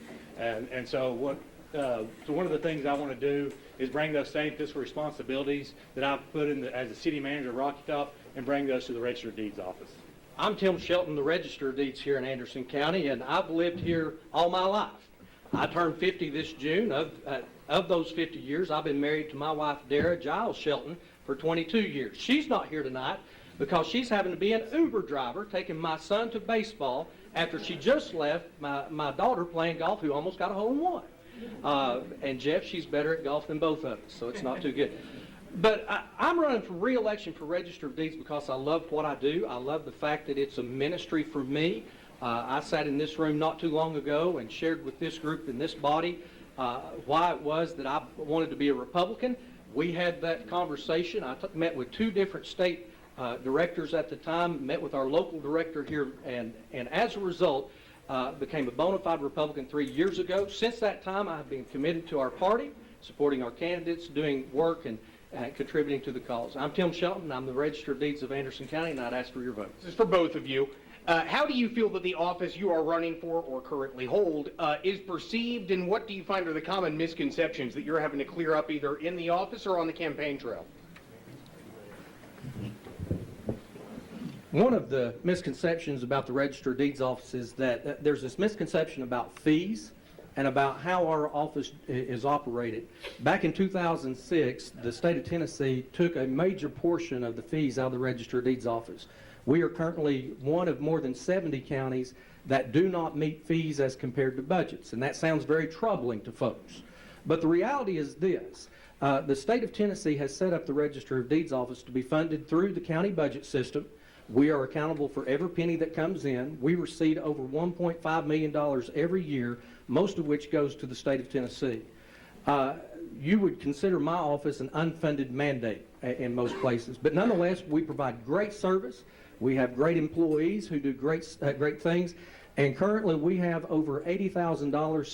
So one of the things I want to do is bring those same fiscal responsibilities that I've put in as a city manager of Rocky Top and bring those to the Register of Deeds office. I'm Tim Shelton, the Register of Deeds here in Anderson County, and I've lived here all my life. I turned 50 this June. Of those 50 years, I've been married to my wife, Dara Giles Shelton, for 22 years. She's not here tonight because she's having to be an Uber driver taking my son to baseball after she just left my daughter playing golf, who almost got a hole in one. And Jeff, she's better at golf than both of us, so it's not too good. But I'm running for re-election for Register of Deeds because I love what I do. I love the fact that it's a ministry for me. I sat in this room not too long ago and shared with this group in this body why it was that I wanted to be a Republican. We had that conversation. I met with two different state directors at the time, met with our local director here, and as a result, became a bona fide Republican 3 years ago. Since that time, I have been committed to our party, supporting our candidates, doing work, and contributing to the cause. I'm Tim Shelton. I'm the Register of Deeds of Anderson County, and I'd ask for your vote. This is for both of you. How do you feel that the office you are running for or currently hold is perceived, and what do you find are the common misconceptions that you're having to clear up either in the office or on the campaign trail? One of the misconceptions about the Register of Deeds office is that there's this misconception about fees and about how our office is operated. Back in 2006, the state of Tennessee took a major portion of the fees out of the Register of Deeds office. We are currently one of more than 70 counties that do not meet fees as compared to budgets, and that sounds very troubling to folks. But the reality is this. The state of Tennessee has set up the Register of Deeds office to be funded through the county budget system. We are accountable for every penny that comes in. We receive over $1.5 million every year, most of which goes to the state of Tennessee. You would consider my office an unfunded mandate in most places, but nonetheless, we provide great service. We have great employees who do great things, and currently we have over $80,000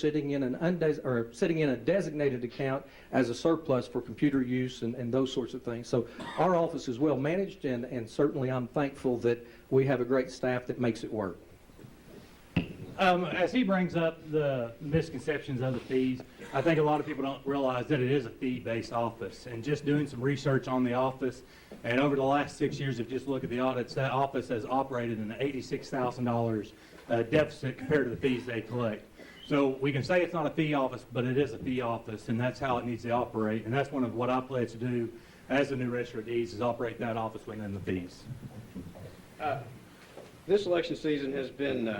sitting in a designated account as a surplus for computer use and those sorts of things. So our office is well managed, and certainly I'm thankful that we have a great staff that makes it work. As he brings up the misconceptions of the fees, I think a lot of people don't realize that it is a fee-based office. And just doing some research on the office, and over the last 6 years, if you just look at the audits, that office has operated in an $86,000 deficit compared to the fees they collect. So we can say it's not a fee office, but it is a fee office, and that's how it needs to operate. And that's one of what I pledge to do as the new Register of Deeds, is operate that office within the fees. This election season has been,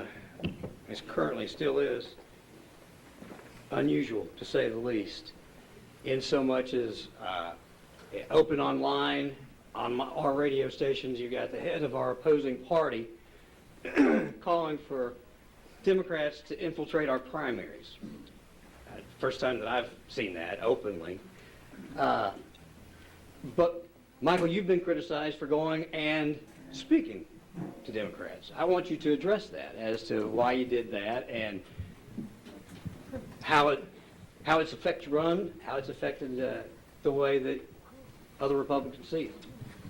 as currently still is, unusual to say the least, in so much as open online, on our radio stations, you got the head of our opposing party calling for Democrats to infiltrate our primaries. First time that I've seen that openly. But Michael, you've been criticized for going and speaking to Democrats. I want you to address that as to why you did that and how it's affected run, how it's affected the way that other Republicans see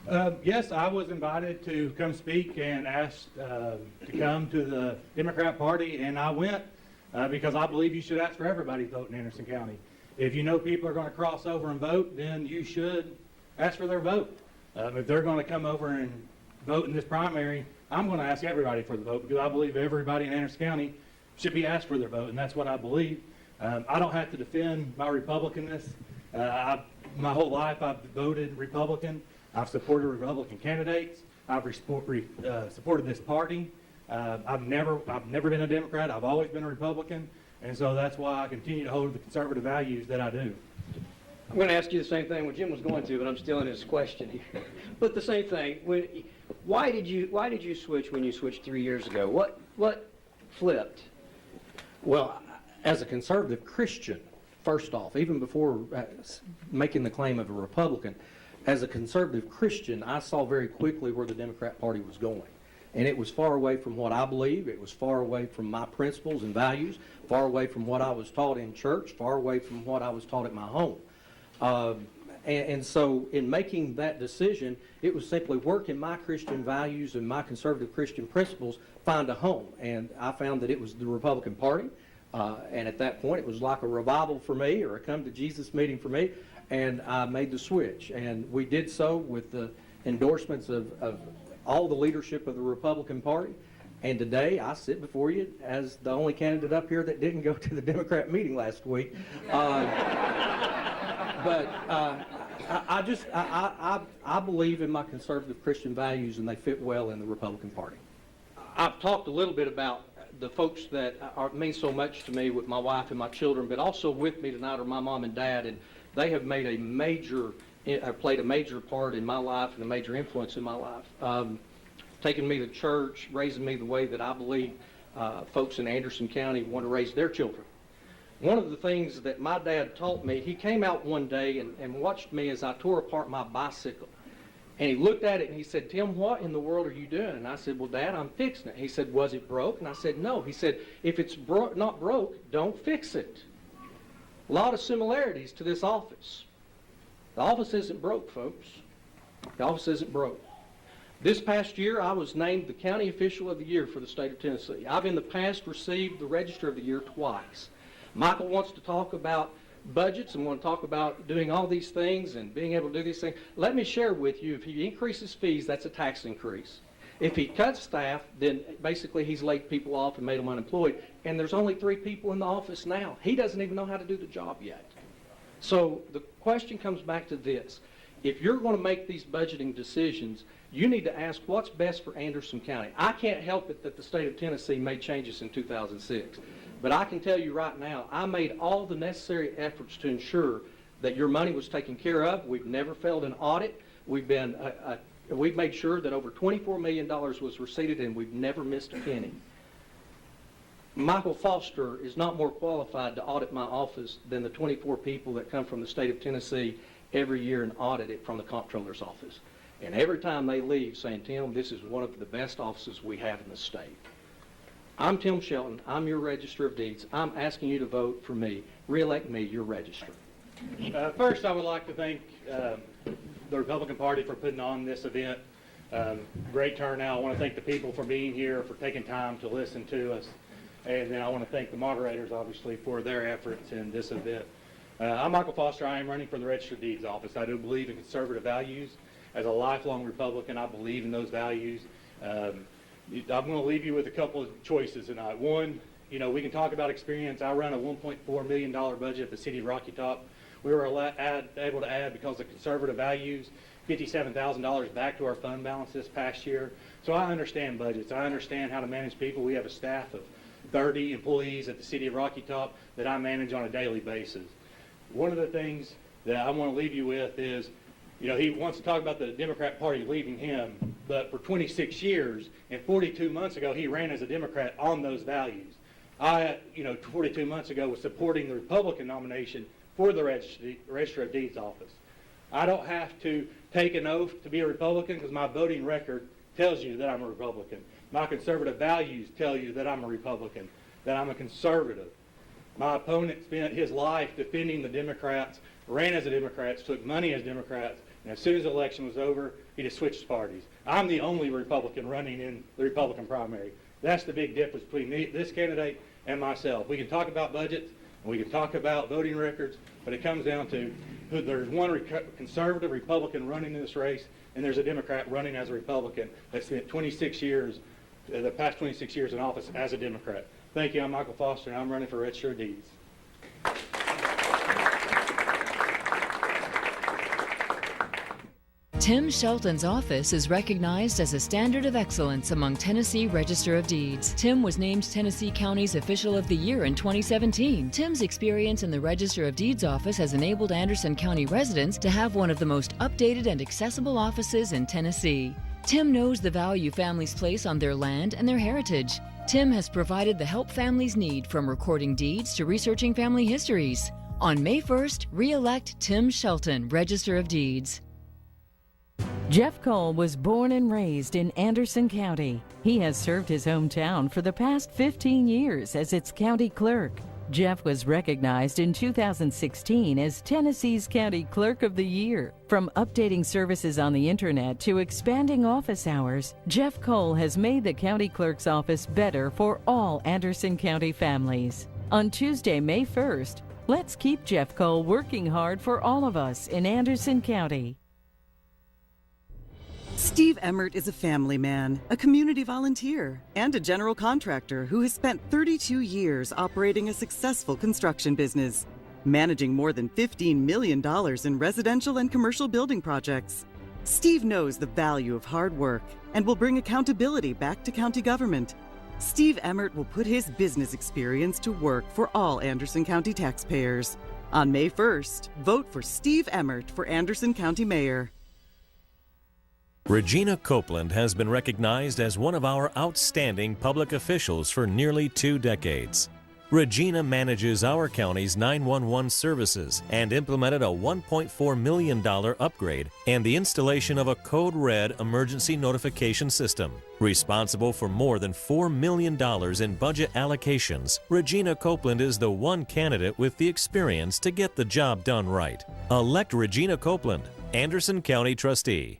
it. Yes, I was invited to come speak and asked to come to the Democrat Party, and I went because I believe you should ask for everybody to vote in Anderson County. If you know people are going to cross over and vote, then you should ask for their vote. If they're going to come over and vote in this primary, I'm going to ask everybody for the vote because I believe everybody in Anderson County should be asked for their vote, and that's what I believe. I don't have to defend my Republicanness. My whole life I've voted Republican. I've supported Republican candidates. I've supported this party. I've never been a Democrat. I've always been a Republican, and so that's why I continue to hold the conservative values that I do. I'm going to ask you the same thing what Jim was going to, but I'm stealing his question here. But the same thing. Why did you switch when you switched 3 years ago? What flipped? Well, as a conservative Christian, first off, even before making the claim of a Republican, as a conservative Christian, I saw very quickly where the Democrat Party was going. And it was far away from what I believe. It was far away from my principles and values, far away from what I was taught in church, far away from what I was taught at my home. And so in making that decision, it was simply working my Christian values and my conservative Christian principles find a home. And I found that it was the Republican Party. And at that point, it was like a revival for me or a come to Jesus meeting for me. And I made the switch. And we did so with the endorsements of all the leadership of the Republican Party. And today, I sit before you as the only candidate up here that didn't go to the Democrat meeting last week. But I believe in my conservative Christian values, and they fit well in the Republican Party. I've talked a little bit about the folks that mean so much to me with my wife and my children, but also with me tonight are my mom and dad, and they have made played a major part in my life and a major influence in my life. Taking me to church, raising me the way that I believe folks in Anderson County want to raise their children. One of the things that my dad taught me, he came out one day and watched me as I tore apart my bicycle. And he looked at it and he said, "Tim, what in the world are you doing?" And I said, "Well, Dad, I'm fixing it." He said, "Was it broke?" And I said, "No." He said, "If it's not broke, don't fix it." A lot of similarities to this office. The office isn't broke, folks. The office isn't broke. This past year, I was named the County Official of the Year for the state of Tennessee. I've in the past received the Register of the Year twice. Michael wants to talk about budgets and want to talk about doing all these things and being able to do these things. Let me share with you, if he increases fees, that's a tax increase. If he cuts staff, then basically he's laid people off and made them unemployed. And there's only 3 people in the office now. He doesn't even know how to do the job yet. So the question comes back to this. If you're going to make these budgeting decisions, you need to ask what's best for Anderson County. I can't help it that the state of Tennessee made changes in 2006. But I can tell you right now, I made all the necessary efforts to ensure that your money was taken care of. We've never failed an audit. We've made sure that over $24 million was receipted, and we've never missed a penny. Michael Foster is not more qualified to audit my office than the 24 people that come from the state of Tennessee every year and audit it from the comptroller's office. And every time they leave saying, "Tim, this is one of the best offices we have in the state." I'm Tim Shelton. I'm your Register of Deeds. I'm asking you to vote for me. Re-elect me, your Register. First, I would like to thank the Republican Party for putting on this event. Great turnout. I want to thank the people for being here, for taking time to listen to us. And then I want to thank the moderators, obviously, for their efforts in this event. I'm Michael Foster. I am running for the Register of Deeds office. I do believe in conservative values. As a lifelong Republican, I believe in those values. I'm going to leave you with a couple of choices tonight. One, we can talk about experience. I run a $1.4 million budget at the city of Rocky Top. We were able to add, because of conservative values, $57,000 back to our fund balance this past year. So I understand budgets. I understand how to manage people. We have a staff of 30 employees at the city of Rocky Top that I manage on a daily basis. One of the things that I want to leave you with is, he wants to talk about the Democrat Party leaving him, but for 26 years and 42 months ago, he ran as a Democrat on those values. I, 42 months ago, was supporting the Republican nomination for the Register of Deeds office. I don't have to take an oath to be a Republican because my voting record tells you that I'm a Republican. My conservative values tell you that I'm a Republican, that I'm a conservative. My opponent spent his life defending the Democrats, ran as a Democrat, took money as Democrats, and as soon as the election was over, he just switched parties. I'm the only Republican running in the Republican primary. That's the big difference between this candidate and myself. We can talk about budgets, and we can talk about voting records, but it comes down to there's one conservative Republican running in this race, and there's a Democrat running as a Republican that spent 26 years, the past 26 years in office as a Democrat. Thank you. I'm Michael Foster, and I'm running for Register of Deeds. Tim Shelton's office is recognized as a standard of excellence among Tennessee Register of Deeds. Tim was named Tennessee County's Official of the Year in 2017. Tim's experience in the Register of Deeds office has enabled Anderson County residents to have one of the most updated and accessible offices in Tennessee. Tim knows the value families place on their land and their heritage. Tim has provided the help families need, from recording deeds to researching family histories. On May 1st, re-elect Tim Shelton, Register of Deeds. Jeff Cole was born and raised in Anderson County. He has served his hometown for the past 15 years as its county clerk. Jeff was recognized in 2016 as Tennessee's County Clerk of the Year. From updating services on the internet to expanding office hours, Jeff Cole has made the county clerk's office better for all Anderson County families. On Tuesday, May 1st, let's keep Jeff Cole working hard for all of us in Anderson County. Steve Emmert is a family man, a community volunteer, and a general contractor who has spent 32 years operating a successful construction business, managing more than $15 million in residential and commercial building projects. Steve knows the value of hard work and will bring accountability back to county government. Steve Emmert will put his business experience to work for all Anderson County taxpayers. On May 1st, vote for Steve Emmert for Anderson County Mayor. Regina Copeland has been recognized as one of our outstanding public officials for nearly 2 decades. Regina manages our county's 911 services and implemented a $1.4 million upgrade and the installation of a Code Red emergency notification system. Responsible for more than $4 million in budget allocations, Regina Copeland is the one candidate with the experience to get the job done right. Elect Regina Copeland, Anderson County Trustee.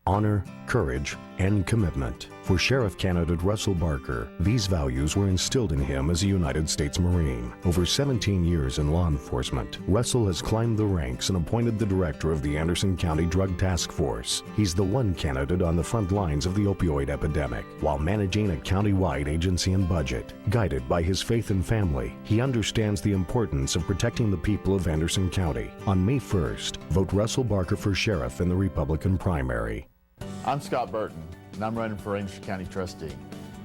Honor, courage, and commitment. For Sheriff candidate Russell Barker, these values were instilled in him as a United States Marine. Over 17 years in law enforcement, Russell has climbed the ranks and appointed the director of the Anderson County Drug Task Force. He's the one candidate on the front lines of the opioid epidemic, while managing a county-wide agency and budget. Guided by his faith and family, he understands the importance of protecting the people of Anderson County. On May 1st, vote Russell Barker for sheriff in the Republican primary. I'm Scott Burton, and I'm running for Anderson County Trustee.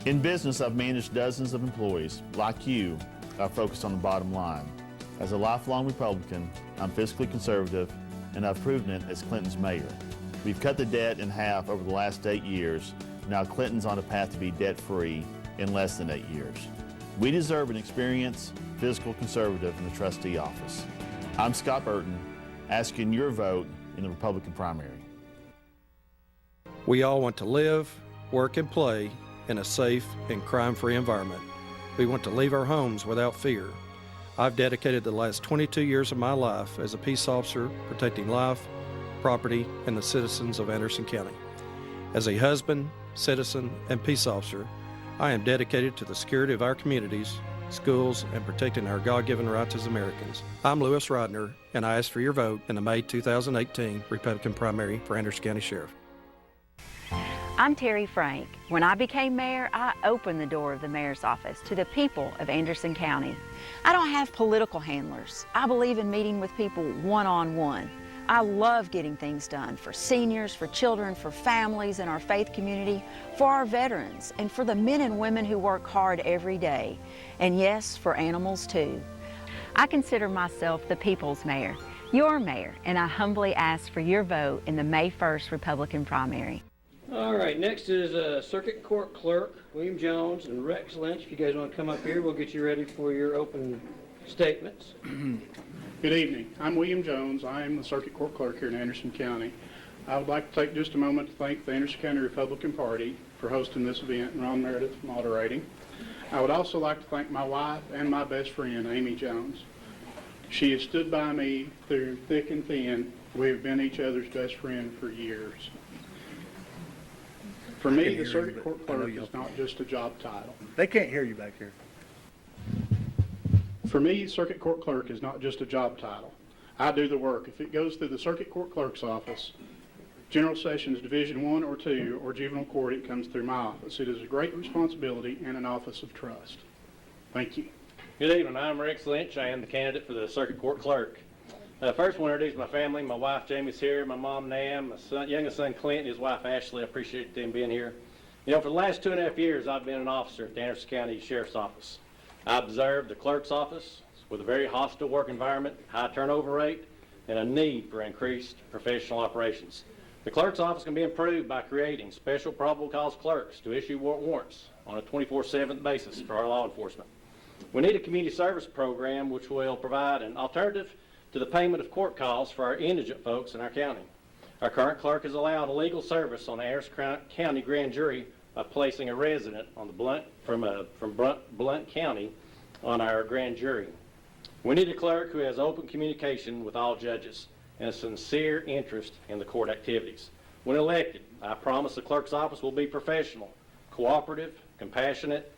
In business, I've managed dozens of employees. Like you, I focus on the bottom line. As a lifelong Republican, I'm fiscally conservative, and I've proven it as Clinton's mayor. We've cut the debt in half over the last 8 years. Now Clinton's on a path to be debt-free in less than 8 years. We deserve an experienced, fiscal conservative in the trustee office. I'm Scott Burton, asking your vote in the Republican primary. We all want to live, work, and play in a safe and crime-free environment. We want to leave our homes without fear. I've dedicated the last 22 years of my life as a peace officer protecting life, property, and the citizens of Anderson County. As a husband, citizen, and peace officer, I am dedicated to the security of our communities, schools, and protecting our God-given rights as Americans. I'm Lewis Rodner, and I ask for your vote in the May 2018 Republican primary for Anderson County Sheriff. I'm Terry Frank. When I became mayor, I opened the door of the mayor's office to the people of Anderson County. I don't have political handlers. I believe in meeting with people one-on-one. I love getting things done for seniors, for children, for families in our faith community, for our veterans, and for the men and women who work hard every day. And yes, for animals too. I consider myself the people's mayor, your mayor, and I humbly ask for your vote in the May 1st Republican primary. All right, next is Circuit Court Clerk William Jones and Rex Lynch. If you guys want to come up here, we'll get you ready for your open statements. Good evening. I'm William Jones. I am the Circuit Court Clerk here in Anderson County. I would like to take just a moment to thank the Anderson County Republican Party for hosting this event and Ron Meredith for moderating. I would also like to thank my wife and my best friend, Amy Jones. She has stood by me through thick and thin. We have been each other's best friend for years. For me, the circuit court clerk is not just a job title. They can't hear you back here. For me, circuit court clerk is not just a job title. I do the work. If it goes through the circuit court clerk's office, General Sessions Division 1 or 2, or juvenile court, it comes through my office. It is a great responsibility and an office of trust. Thank you. Good evening. I'm Rex Lynch. I am the candidate for the circuit court clerk. First, I want to introduce my family. My wife, Jamie's here. My mom, Nam. My youngest son, Clint, and his wife, Ashley. I appreciate them being here. You know, for the last 2.5 years, I've been an officer at the Anderson County Sheriff's Office. I observed the clerk's office with a very hostile work environment, high turnover rate, and a need for increased professional operations. The clerk's office can be improved by creating special probable cause clerks to issue warrants on a 24/7 basis for our law enforcement. We need a community service program which will provide an alternative to the payment of court costs for our indigent folks in our county. Our current clerk is allowed a legal service on the Anderson County Grand Jury by placing a resident on the Blount County on our grand jury. We need a clerk who has open communication with all judges and a sincere interest in the court activities. When elected, I promise the clerk's office will be professional, cooperative, compassionate,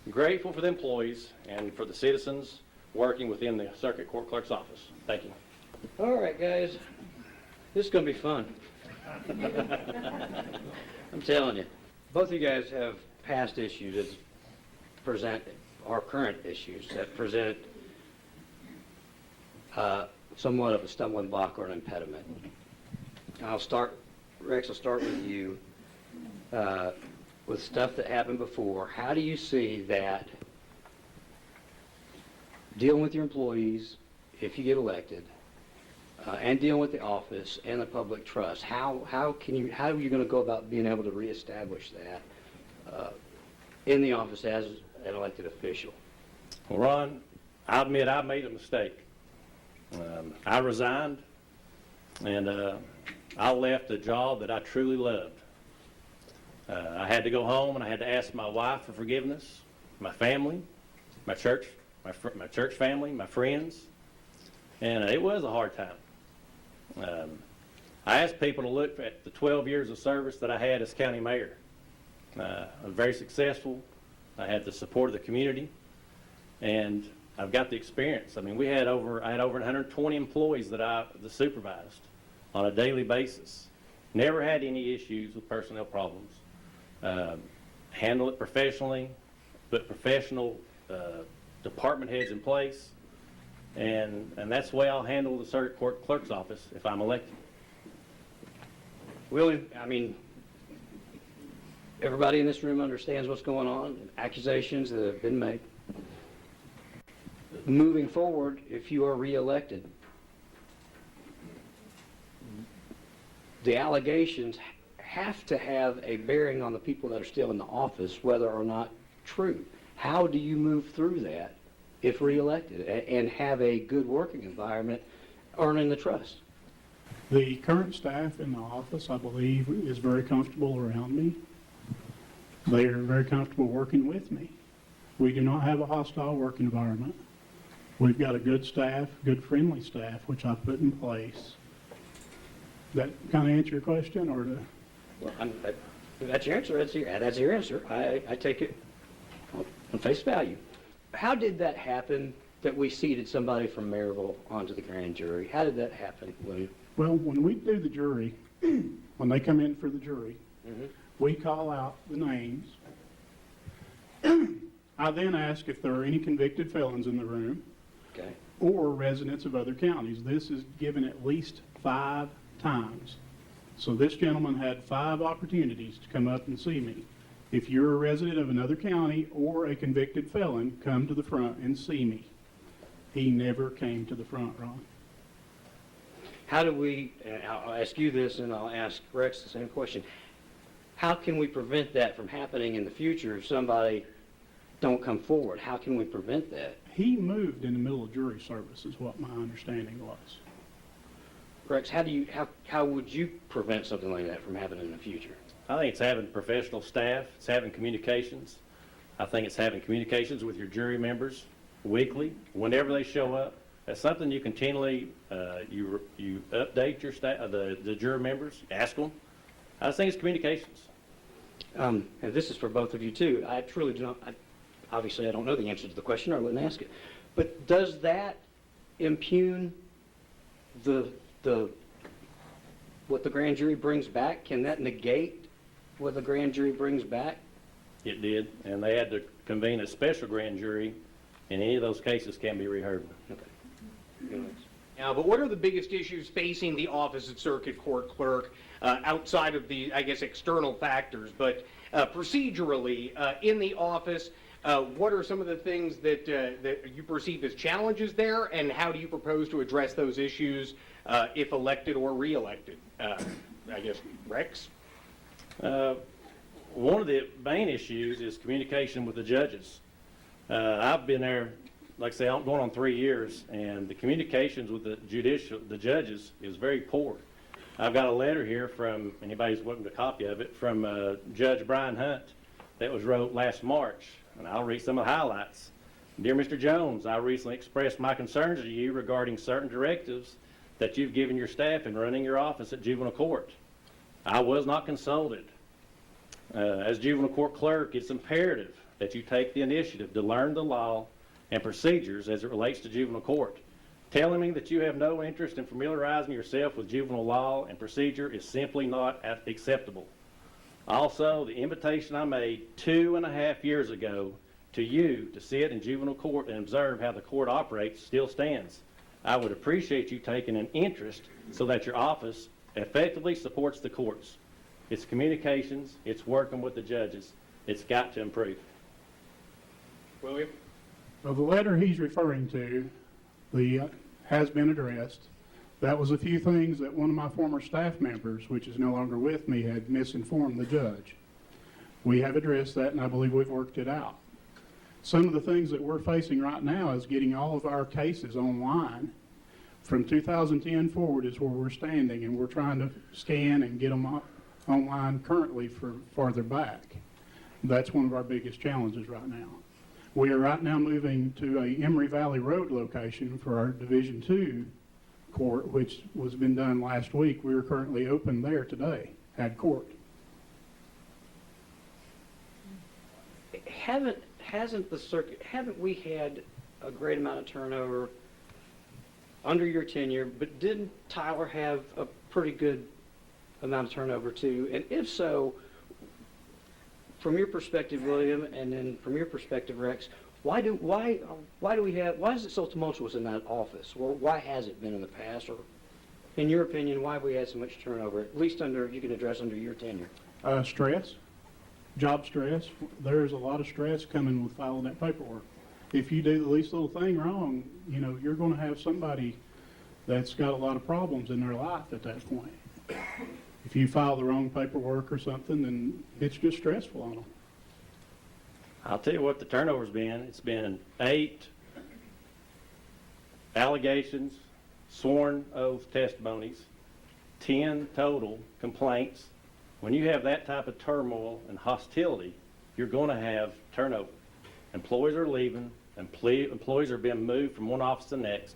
grateful for the employees and for the citizens working within the circuit court clerk's office. Thank you. All right, guys. This is going to be fun. I'm telling you. Both of you guys have past issues that present, or current issues that present somewhat of a stumbling block or an impediment. Rex, I'll start with you. With stuff that happened before, how do you see that dealing with your employees, if you get elected, and dealing with the office and the public trust, how are you going to go about being able to reestablish that in the office as an elected official? Well, Ron, I'll admit I made a mistake. I resigned, and I left a job that I truly loved. I had to go home, and I had to ask my wife for forgiveness, my family, my church family, my friends, and it was a hard time. I asked people to look at the 12 years of service that I had as county mayor. I'm very successful. I had the support of the community, and I've got the experience. I mean, I had over 120 employees that I supervised on a daily basis. Never had any issues with personnel problems. Handle it professionally, put professional department heads in place, and that's the way I'll handle the circuit court clerk's office if I'm elected. William, I mean, everybody in this room understands what's going on, accusations that have been made. Moving forward, if you are reelected, the allegations have to have a bearing on the people that are still in the office, whether or not true. How do you move through that if reelected and have a good working environment, earning the trust? The current staff in the office, I believe, is very comfortable around me. They are very comfortable working with me. We do not have a hostile work environment. We've got a good staff, good friendly staff, which I put in place. That kind of answer your question, or to? Well, that's your answer. That's your answer. I take it on face value. How did that happen that we seated somebody from Maryville onto the grand jury? How did that happen, William? Well, when we do the jury, when they come in for the jury, we call out the names. I then ask if there are any convicted felons in the room, okay, or residents of other counties. This is given at least 5 times. So this gentleman had 5 opportunities to come up and see me. If you're a resident of another county or a convicted felon, come to the front and see me. He never came to the front, Ron. How do we, and I'll ask you this and I'll ask Rex the same question, how can we prevent that from happening in the future if somebody don't come forward? How can we prevent that? He moved in the middle of jury service is what my understanding was. Rex, how would you prevent something like that from happening in the future? I think it's having professional staff, it's having communications. I think it's having communications with your jury members weekly, whenever they show up. That's something you continually, you update your the juror members, ask them. I just think it's communications. And this is for both of you too. I truly do not, obviously I don't know the answer to the question, or I wouldn't ask it. But does that impugn what the grand jury brings back? Can that negate what the grand jury brings back? It did, and they had to convene a special grand jury, and any of those cases can be reheard. Okay. Now, but what are the biggest issues facing the office of circuit court clerk outside of the, I guess, external factors? But procedurally, in the office, what are some of the things that you perceive as challenges there, and how do you propose to address those issues if elected or re-elected? I guess, Rex? One of the main issues is communication with the judges. I've been there, like I say, I'm going on 3 years, and the communications with the judges is very poor. I've got a letter here from, anybody's welcome to a copy of it, from Judge Brian Hunt that was wrote last March, and I'll read some of the highlights. Dear Mr. Jones, I recently expressed my concerns to you regarding certain directives that you've given your staff in running your office at juvenile court. I was not consulted. As juvenile court clerk, it's imperative that you take the initiative to learn the law and procedures as it relates to juvenile court. Telling me that you have no interest in familiarizing yourself with juvenile law and procedure is simply not acceptable. Also, the invitation I made 2.5 years ago to you to sit in juvenile court and observe how the court operates still stands. I would appreciate you taking an interest so that your office effectively supports the courts. It's communications, it's working with the judges. It's got to improve. William? Well, the letter he's referring to has been addressed. That was a few things that one of my former staff members, which is no longer with me, had misinformed the judge. We have addressed that, and I believe we've worked it out. Some of the things that we're facing right now is getting all of our cases online. From 2010 forward is where we're standing, and we're trying to scan and get them online currently for farther back. That's one of our biggest challenges right now. We are right now moving to a Emory Valley Road location for our Division II court, which was been done last week. We are currently open there today, at court. Haven't we had a great amount of turnover under your tenure, but didn't Tyler have a pretty good amount of turnover too? And if so, from your perspective, William, and then from your perspective, Rex, why is it so tumultuous in that office? Well, why has it been in the past? Or in your opinion, why have we had so much turnover, at least you can address under your tenure? Stress, job stress. There's a lot of stress coming with filing that paperwork. If you do the least little thing wrong, you're going to have somebody that's got a lot of problems in their life at that point. If you file the wrong paperwork or something, then it's just stressful on them. I'll tell you what the turnover's been. It's been 8 allegations, sworn oath testimonies, 10 total complaints. When you have that type of turmoil and hostility, you're going to have turnover. Employees are leaving, employees are being moved from one office to the next.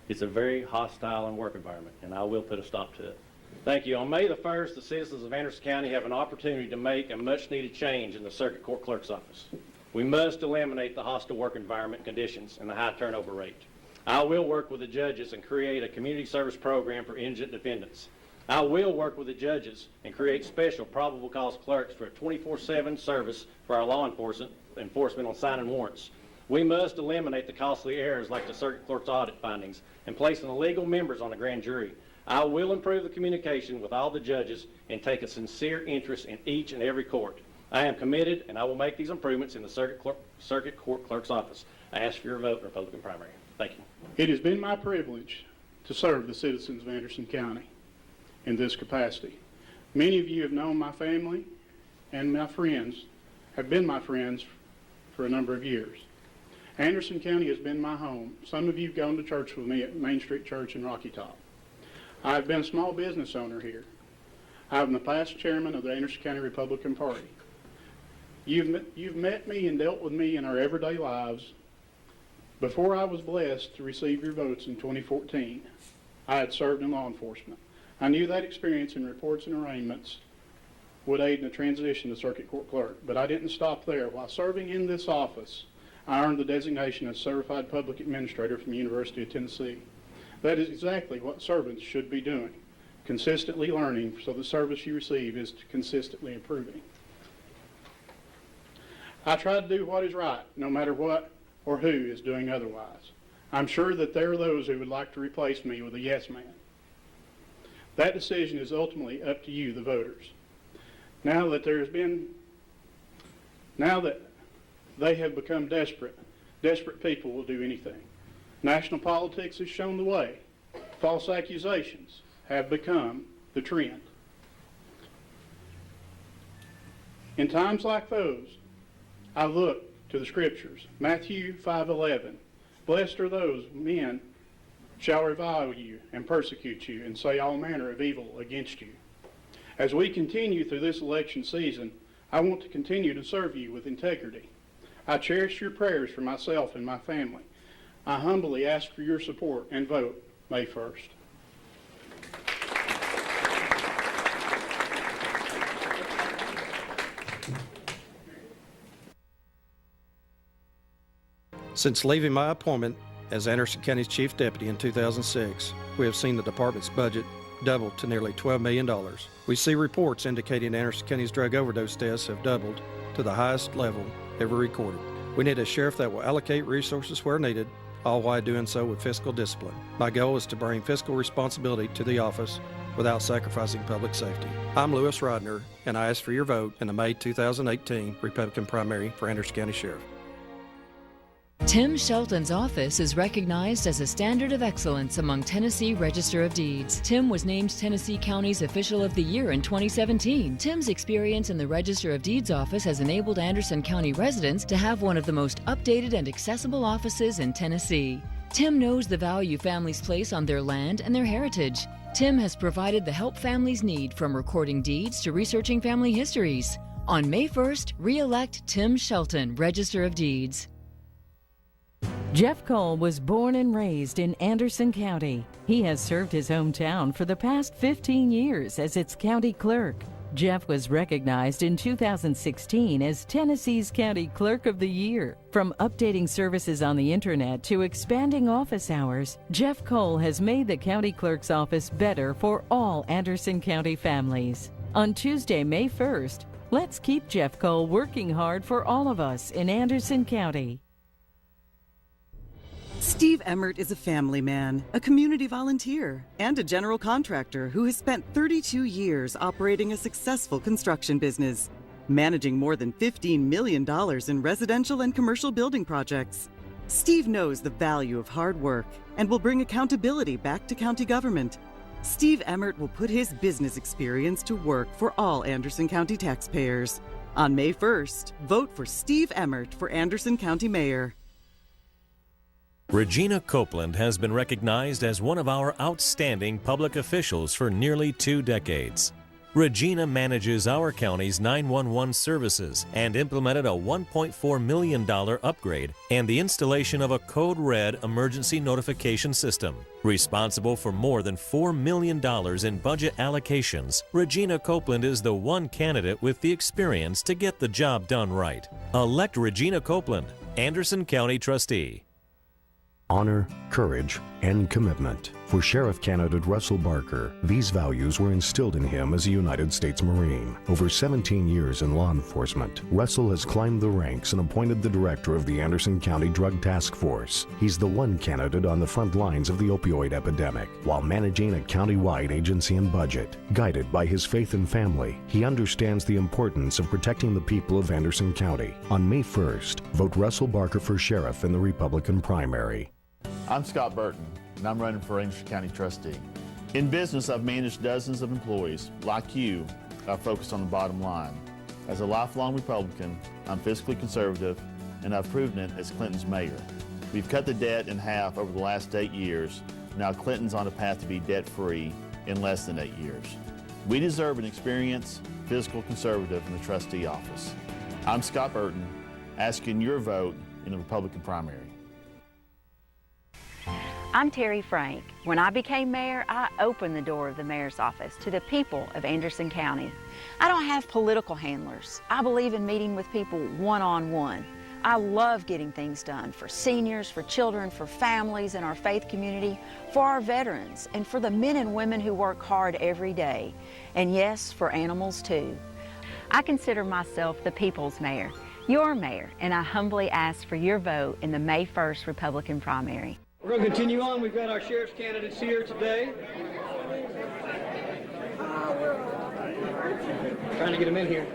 It's a very hostile work environment, and I will put a stop to it. Thank you. On May the 1st, the citizens of Anderson County have an opportunity to make a much-needed change in the Circuit Court Clerk's office. We must eliminate the hostile work environment conditions and the high turnover rate. I will work with the judges and create a community service program for indigent defendants. I will work with the judges and create special probable cause clerks for a 24/7 service for our law enforcement on signing warrants. We must eliminate the costly errors like the circuit clerk's audit findings and placing illegal members on the grand jury. I will improve the communication with all the judges and take a sincere interest in each and every court. I am committed, and I will make these improvements in the circuit court clerk's office. I ask for your vote in the Republican primary. Thank you. It has been my privilege to serve the citizens of Anderson County in this capacity. Many of you have known my family, and my friends have been my friends for a number of years. Anderson County has been my home. Some of you have gone to church with me at Main Street Church in Rocky Top. I've been a small business owner here. I'm the past chairman of the Anderson County Republican Party. You've met me and dealt with me in our everyday lives. Before I was blessed to receive your votes in 2014, I had served in law enforcement. I knew that experience in reports and arraignments would aid in the transition to circuit court clerk, but I didn't stop there. While serving in this office, I earned the designation of Certified Public Administrator from the University of Tennessee. That is exactly what servants should be doing, consistently learning so the service you receive is consistently improving. I try to do what is right, no matter what or who is doing otherwise. I'm sure that there are those who would like to replace me with a yes man. That decision is ultimately up to you, the voters. Now that they have become desperate people will do anything. National politics has shown the way. False accusations have become the trend. In times like those, I look to the scriptures. Matthew 5:11. Blessed are those men shall revile you and persecute you and say all manner of evil against you. As we continue through this election season, I want to continue to serve you with integrity. I cherish your prayers for myself and my family. I humbly ask for your support and vote May 1st. Since leaving my appointment as Anderson County's Chief Deputy in 2006, we have seen the department's budget double to nearly $12 million. We see reports indicating Anderson County's drug overdose deaths have doubled to the highest level ever recorded. We need a sheriff that will allocate resources where needed, all while doing so with fiscal discipline. My goal is to bring fiscal responsibility to the office without sacrificing public safety. I'm Lewis Rodner, and I ask for your vote in the May 2018 Republican primary for Anderson County Sheriff. Tim Shelton's office is recognized as a standard of excellence among Tennessee Register of Deeds. Tim was named Tennessee County's Official of the Year in 2017. Tim's experience in the Register of Deeds office has enabled Anderson County residents to have one of the most updated and accessible offices in Tennessee. Tim knows the value families place on their land and their heritage. Tim has provided the help families need, from recording deeds to researching family histories. On May 1st, re-elect Tim Shelton, Register of Deeds. Jeff Cole was born and raised in Anderson County. He has served his hometown for the past 15 years as its county clerk. Jeff was recognized in 2016 as Tennessee's County Clerk of the Year. From updating services on the internet to expanding office hours, Jeff Cole has made the county clerk's office better for all Anderson County families. On Tuesday, May 1st, let's keep Jeff Cole working hard for all of us in Anderson County. Steve Emmert is a family man, a community volunteer, and a general contractor who has spent 32 years operating a successful construction business, managing more than $15 million in residential and commercial building projects. Steve knows the value of hard work and will bring accountability back to county government. Steve Emmert will put his business experience to work for all Anderson County taxpayers. On May 1st, vote for Steve Emmert for Anderson County Mayor. Regina Copeland has been recognized as one of our outstanding public officials for nearly 2 decades. Regina manages our county's 911 services and implemented a $1.4 million upgrade and the installation of a Code Red emergency notification system. Responsible for more than $4 million in budget allocations, Regina Copeland is the one candidate with the experience to get the job done right. Elect Regina Copeland, Anderson County Trustee. Honor, courage, and commitment. For Sheriff candidate Russell Barker, these values were instilled in him as a United States Marine. Over 17 years in law enforcement, Russell has climbed the ranks and appointed the director of the Anderson County Drug Task Force. He's the one candidate on the front lines of the opioid epidemic, while managing a county-wide agency and budget. Guided by his faith and family, he understands the importance of protecting the people of Anderson County. On May 1st, vote Russell Barker for sheriff in the Republican primary. I'm Scott Burton, and I'm running for Anderson County Trustee. In business, I've managed dozens of employees. Like you, I've focused on the bottom line. As a lifelong Republican, I'm fiscally conservative, and I've proven it as Clinton's mayor. We've cut the debt in half over the last 8 years. Now Clinton's on a path to be debt-free in less than 8 years. We deserve an experienced, fiscal conservative in the trustee office. I'm Scott Burton, asking your vote in the Republican primary. I'm Terry Frank. When I became mayor, I opened the door of the mayor's office to the people of Anderson County. I don't have political handlers. I believe in meeting with people one-on-one. I love getting things done for seniors, for children, for families in our faith community, for our veterans, and for the men and women who work hard every day. And yes, for animals too. I consider myself the people's mayor, your mayor, and I humbly ask for your vote in the May 1st Republican primary. We're going to continue on. We've got our sheriff's candidates here today. Trying to get them in here.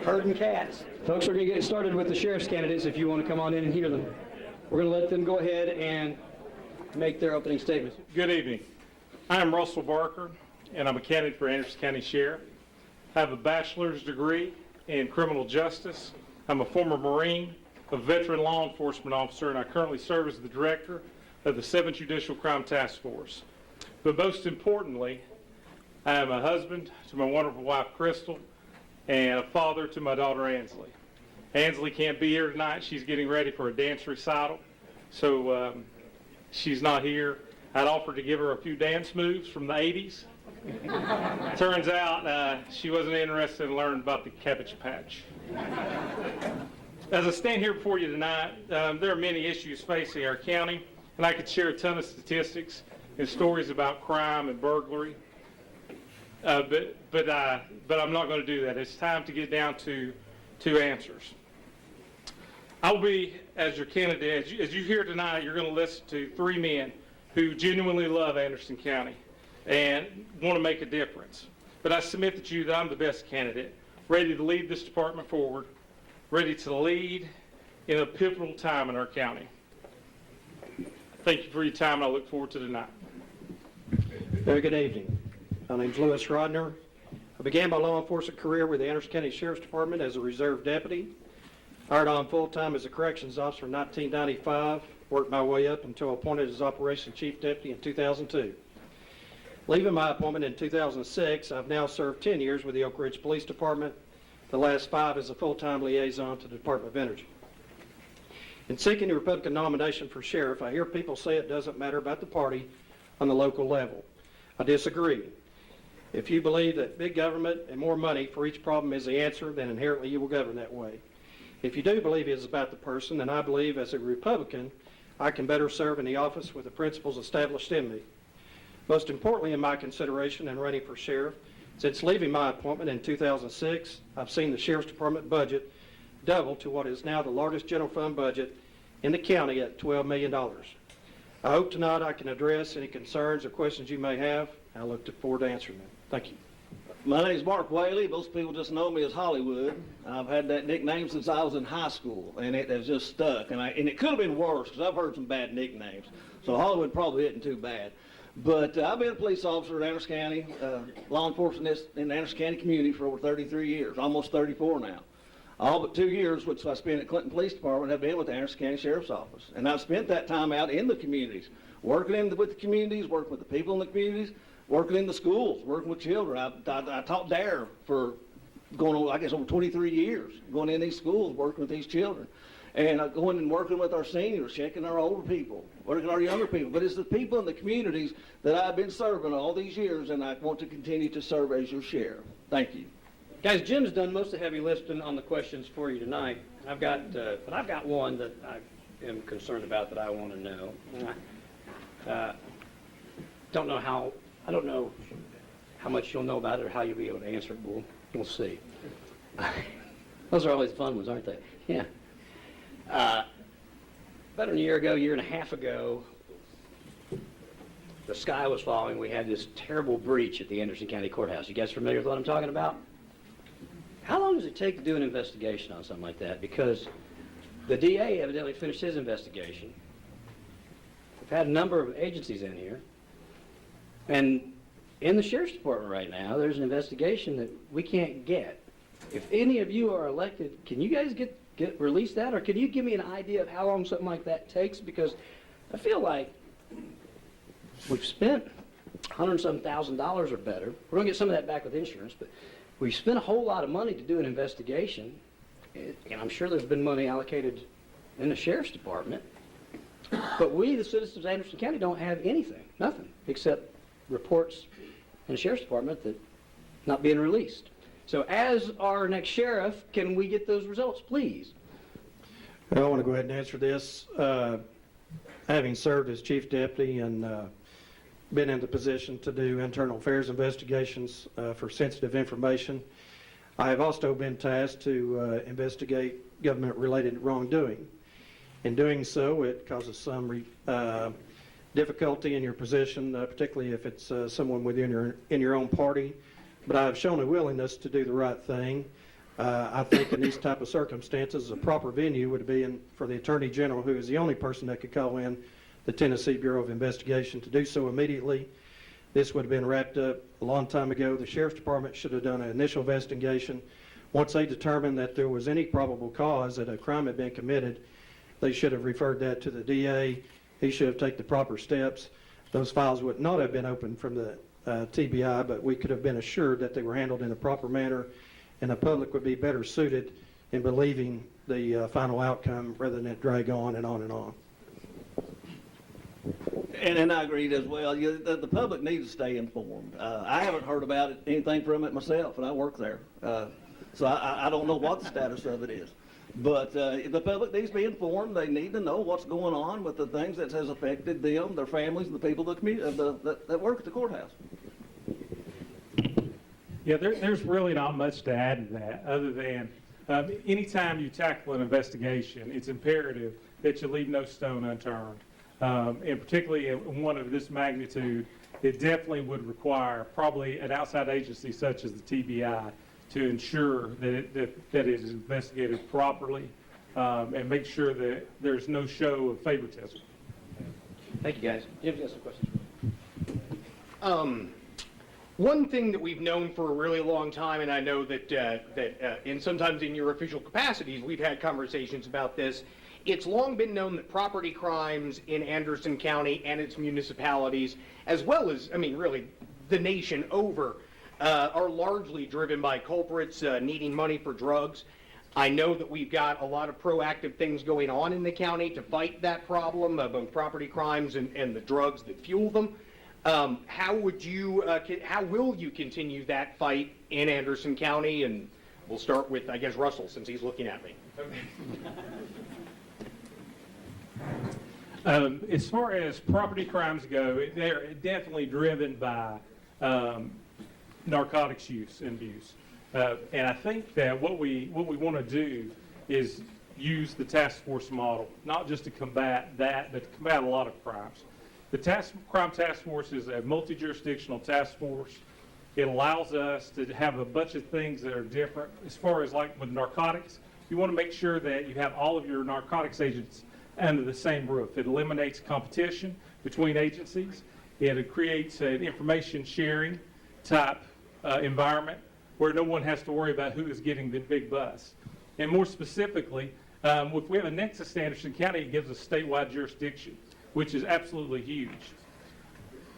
Herding cats. Folks, we're going to get started with the sheriff's candidates if you want to come on in and hear them. We're going to let them go ahead and make their opening statements. Good evening. I am Russell Barker, and I'm a candidate for Anderson County Sheriff. I have a bachelor's degree in criminal justice. I'm a former Marine, a veteran law enforcement officer, and I currently serve as the director of the 7th Judicial Crime Task Force. But most importantly, I am a husband to my wonderful wife, Crystal, and a father to my daughter, Ansley. Ansley can't be here tonight. She's getting ready for a dance recital, so she's not here. I'd offered to give her a few dance moves from the 80s. Turns out she wasn't interested in learning about the Cabbage Patch. As I stand here before you tonight, there are many issues facing our county, and I could share a ton of statistics and stories about crime and burglary, but I'm not going to do that. It's time to get down to answers. I'll be, as your candidate, as you hear tonight, you're going to listen to 3 men who genuinely love Anderson County and want to make a difference. But I submit to you that I'm the best candidate, ready to lead this department forward, ready to lead in a pivotal time in our county. Thank you for your time, and I look forward to tonight. Very good evening. My name is Lewis Rodner. I began my law enforcement career with the Anderson County Sheriff's Department as a reserve deputy. Hired on full-time as a corrections officer in 1995, worked my way up until appointed as Operations Chief Deputy in 2002. Leaving my appointment in 2006, I've now served 10 years with the Oak Ridge Police Department, the last 5 as a full-time liaison to the Department of Energy. In seeking the Republican nomination for sheriff, I hear people say it doesn't matter about the party on the local level. I disagree. If you believe that big government and more money for each problem is the answer, then inherently you will govern that way. If you do believe it is about the person, then I believe as a Republican, I can better serve in the office with the principles established in me. Most importantly in my consideration in running for sheriff, since leaving my appointment in 2006, I've seen the Sheriff's Department budget double to what is now the largest general fund budget in the county at $12 million. I hope tonight I can address any concerns or questions you may have. I look forward to answering them. Thank you. My name is Mark Whaley. Most people just know me as Hollywood. I've had that nickname since I was in high school, and it has just stuck. And it could have been worse, because I've heard some bad nicknames. So Hollywood probably isn't too bad. But I've been a police officer in Anderson County, law enforcement in the Anderson County community for over 33 years, almost 34 now. All but 2 years, which I spent at Clinton Police Department, have been with the Anderson County Sheriff's Office. And I've spent that time out in the communities, working with the communities, working with the people in the communities, working in the schools, working with children. I taught DARE for going on, I guess, over 23 years, going in these schools, working with these children. And going and working with our seniors, checking our older people, working with our younger people. But it's the people in the communities that I've been serving all these years, and I want to continue to serve as your sheriff. Thank you. Guys, Jim's done most of the heavy lifting on the questions for you tonight. I've got one that I am concerned about that I want to know. I don't know how much you'll know about it or how you'll be able to answer it. We'll see. Those are always fun ones, aren't they? Yeah. About a year and a half ago, the sky was falling. We had this terrible breach at the Anderson County Courthouse. You guys familiar with what I'm talking about? How long does it take to do an investigation on something like that? Because the DA evidently finished his investigation. We've had a number of agencies in here. And in the Sheriff's Department right now, there's an investigation that we can't get. If any of you are elected, can you guys release that? Or can you give me an idea of how long something like that takes? Because I feel like we've spent $100,000 or better. We're going to get some of that back with insurance, but we spent a whole lot of money to do an investigation, and I'm sure there's been money allocated in the sheriff's department, but we, the citizens of Anderson County, don't have anything, nothing, except reports in the sheriff's department that not being released. So as our next sheriff, can we get those results, please? I want to go ahead and answer this. Having served as chief deputy and been in the position to do internal affairs investigations for sensitive information, I have also been tasked to investigate government-related wrongdoing. In doing so, it causes some difficulty in your position, particularly if it's someone within your own party. But I have shown a willingness to do the right thing. I think in these type of circumstances, a proper venue would be for the Attorney General, who is the only person that could call in the Tennessee Bureau of Investigation, to do so immediately. This would have been wrapped up a long time ago. The Sheriff's Department should have done an initial investigation. Once they determined that there was any probable cause that a crime had been committed, they should have referred that to the DA. He should have taken the proper steps. Those files would not have been opened from the TBI, but we could have been assured that they were handled in a proper manner, and the public would be better suited in believing the final outcome rather than it drag on and on and on. And I agree as well. The public needs to stay informed. I haven't heard about anything from it myself, and I work there. So I don't know what the status of it is. But the public needs to be informed. They need to know what's going on with the things that has affected them, their families, and the people of the community that work at the courthouse. Yeah, there's really not much to add to that, other than anytime you tackle an investigation, it's imperative that you leave no stone unturned. And particularly in one of this magnitude, it definitely would require probably an outside agency such as the TBI to ensure that it is investigated properly and make sure that there's no show of favoritism. Thank you, guys. Jim's got some questions. One thing that we've known for a really long time, and I know that and sometimes in your official capacities, we've had conversations about this. It's long been known that property crimes in Anderson County and its municipalities, as well as, I mean, really the nation over, are largely driven by culprits needing money for drugs. I know that we've got a lot of proactive things going on in the county to fight that problem, both property crimes and the drugs that fuel them. How will you continue that fight in Anderson County? And we'll start with, I guess, Russell, since he's looking at me. As far as property crimes go, they're definitely driven by narcotics use and abuse. And I think that what we want to do is use the task force model, not just to combat that, but to combat a lot of crimes. The Crime Task Force is a multi-jurisdictional task force. It allows us to have a bunch of things that are different. As far as like with narcotics, you want to make sure that you have all of your narcotics agents under the same roof. It eliminates competition between agencies. It creates an information sharing type environment where no one has to worry about who is getting the big bus. And more specifically, if we have a nexus to Anderson County, it gives us statewide jurisdiction, which is absolutely huge.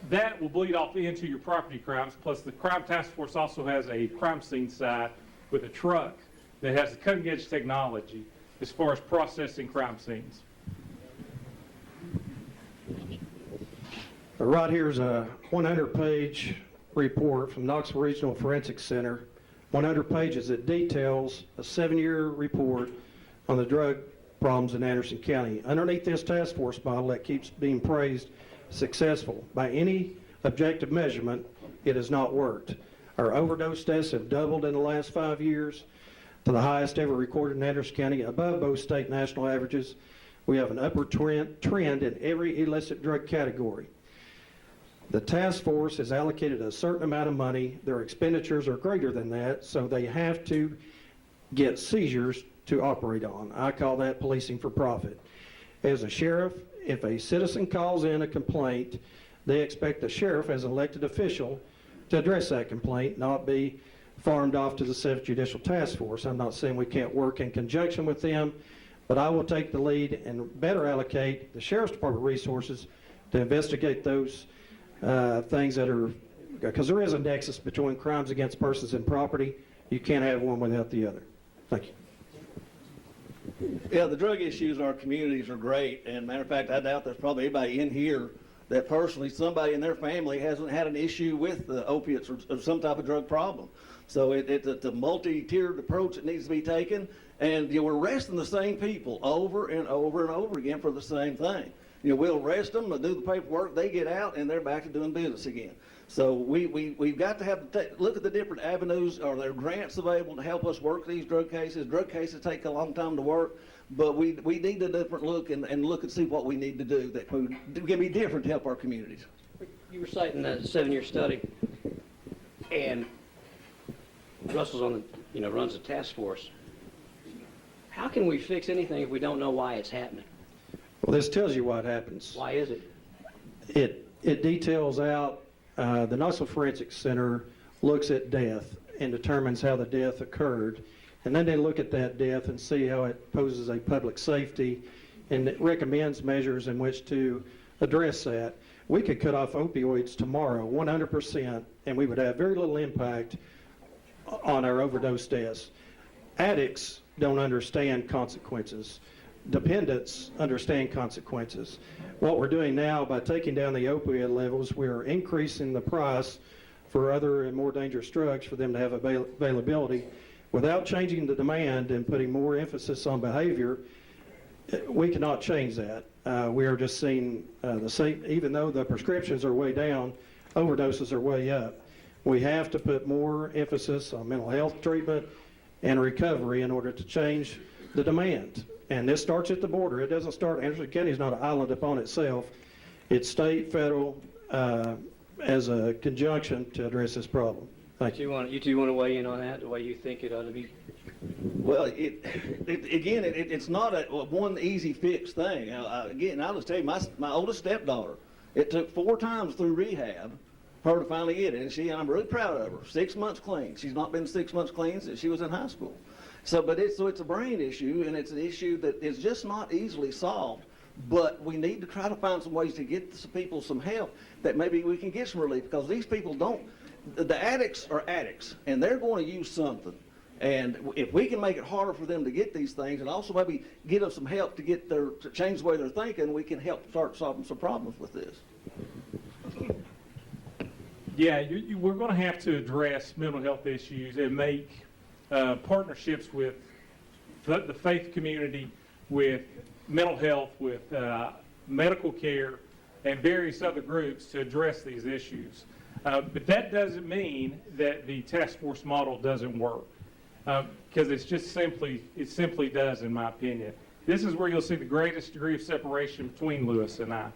That will bleed off into your property crimes, plus the Crime Task Force also has a crime scene side with a truck that has the cutting edge technology as far as processing crime scenes. Right here is a 100-page report from Knoxville Regional Forensic Center, 100 pages that details a 7-year report on the drug problems in Anderson County. Underneath this task force model that keeps being praised successful, by any objective measurement, it has not worked. Our overdose deaths have doubled in the last 5 years to the highest ever recorded in Anderson County, above both state and national averages. We have an upward trend in every illicit drug category. The task force has allocated a certain amount of money. Their expenditures are greater than that, so they have to get seizures to operate on. I call that policing for profit. As a sheriff, if a citizen calls in a complaint, they expect the sheriff as an elected official to address that complaint, not be farmed off to the 7th Judicial Task Force. I'm not saying we can't work in conjunction with them, but I will take the lead and better allocate the Sheriff's Department resources to investigate those things that are, because there is a nexus between crimes against persons and property. You can't have one without the other. Thank you. Yeah, the drug issues in our communities are great, and matter of fact, I doubt there's probably anybody in here that personally, somebody in their family hasn't had an issue with opiates or some type of drug problem. So it's a multi-tiered approach that needs to be taken, and we're arresting the same people over and over and over again for the same thing. We'll arrest them, they'll do the paperwork, they get out, and they're back to doing business again. So we've got to look at the different avenues. Are there grants available to help us work these drug cases? Drug cases take a long time to work, but we need a different look and look and see what we need to do that can be different to help our communities. You were citing that 7-year study, and Russell's on the, runs the task force. How can we fix anything if we don't know why it's happening? Well, this tells you what happens. Why is it? It details out, the Knoxville Forensics Center looks at death and determines how the death occurred. And then they look at that death and see how it poses a public safety, and it recommends measures in which to address that. We could cut off opioids tomorrow, 100%, and we would have very little impact on our overdose deaths. Addicts don't understand consequences. Dependents understand consequences. What we're doing now by taking down the opioid levels, we're increasing the price for other and more dangerous drugs for them to have availability. Without changing the demand and putting more emphasis on behavior, we cannot change that. We are just seeing the same, even though the prescriptions are way down, overdoses are way up. We have to put more emphasis on mental health treatment and recovery in order to change the demand. And this starts at the border. It doesn't start, Anderson County is not an island upon itself. It's state, federal, as a conjunction to address this problem. Thank you. You two want to weigh in on that, the way you think it ought to be? Well, it's not a one easy fix thing. Again, I'll just tell you, my oldest stepdaughter, it took 4 times through rehab for her to finally get it, and I'm really proud of her. 6 months clean. She's not been 6 months clean since she was in high school. But it's a brain issue, and it's an issue that is just not easily solved. But we need to try to find some ways to get some people some help that maybe we can get some relief, because these people don't. The addicts are addicts, and they're going to use something. And if we can make it harder for them to get these things, and also maybe give them some help to change the way they're thinking, we can help start solving some problems with this. Yeah, we're going to have to address mental health issues and make partnerships with the faith community, with mental health, with medical care, and various other groups to address these issues. But that doesn't mean that the task force model doesn't work, because it simply does, in my opinion. This is where you'll see the greatest degree of separation between Lewis and I.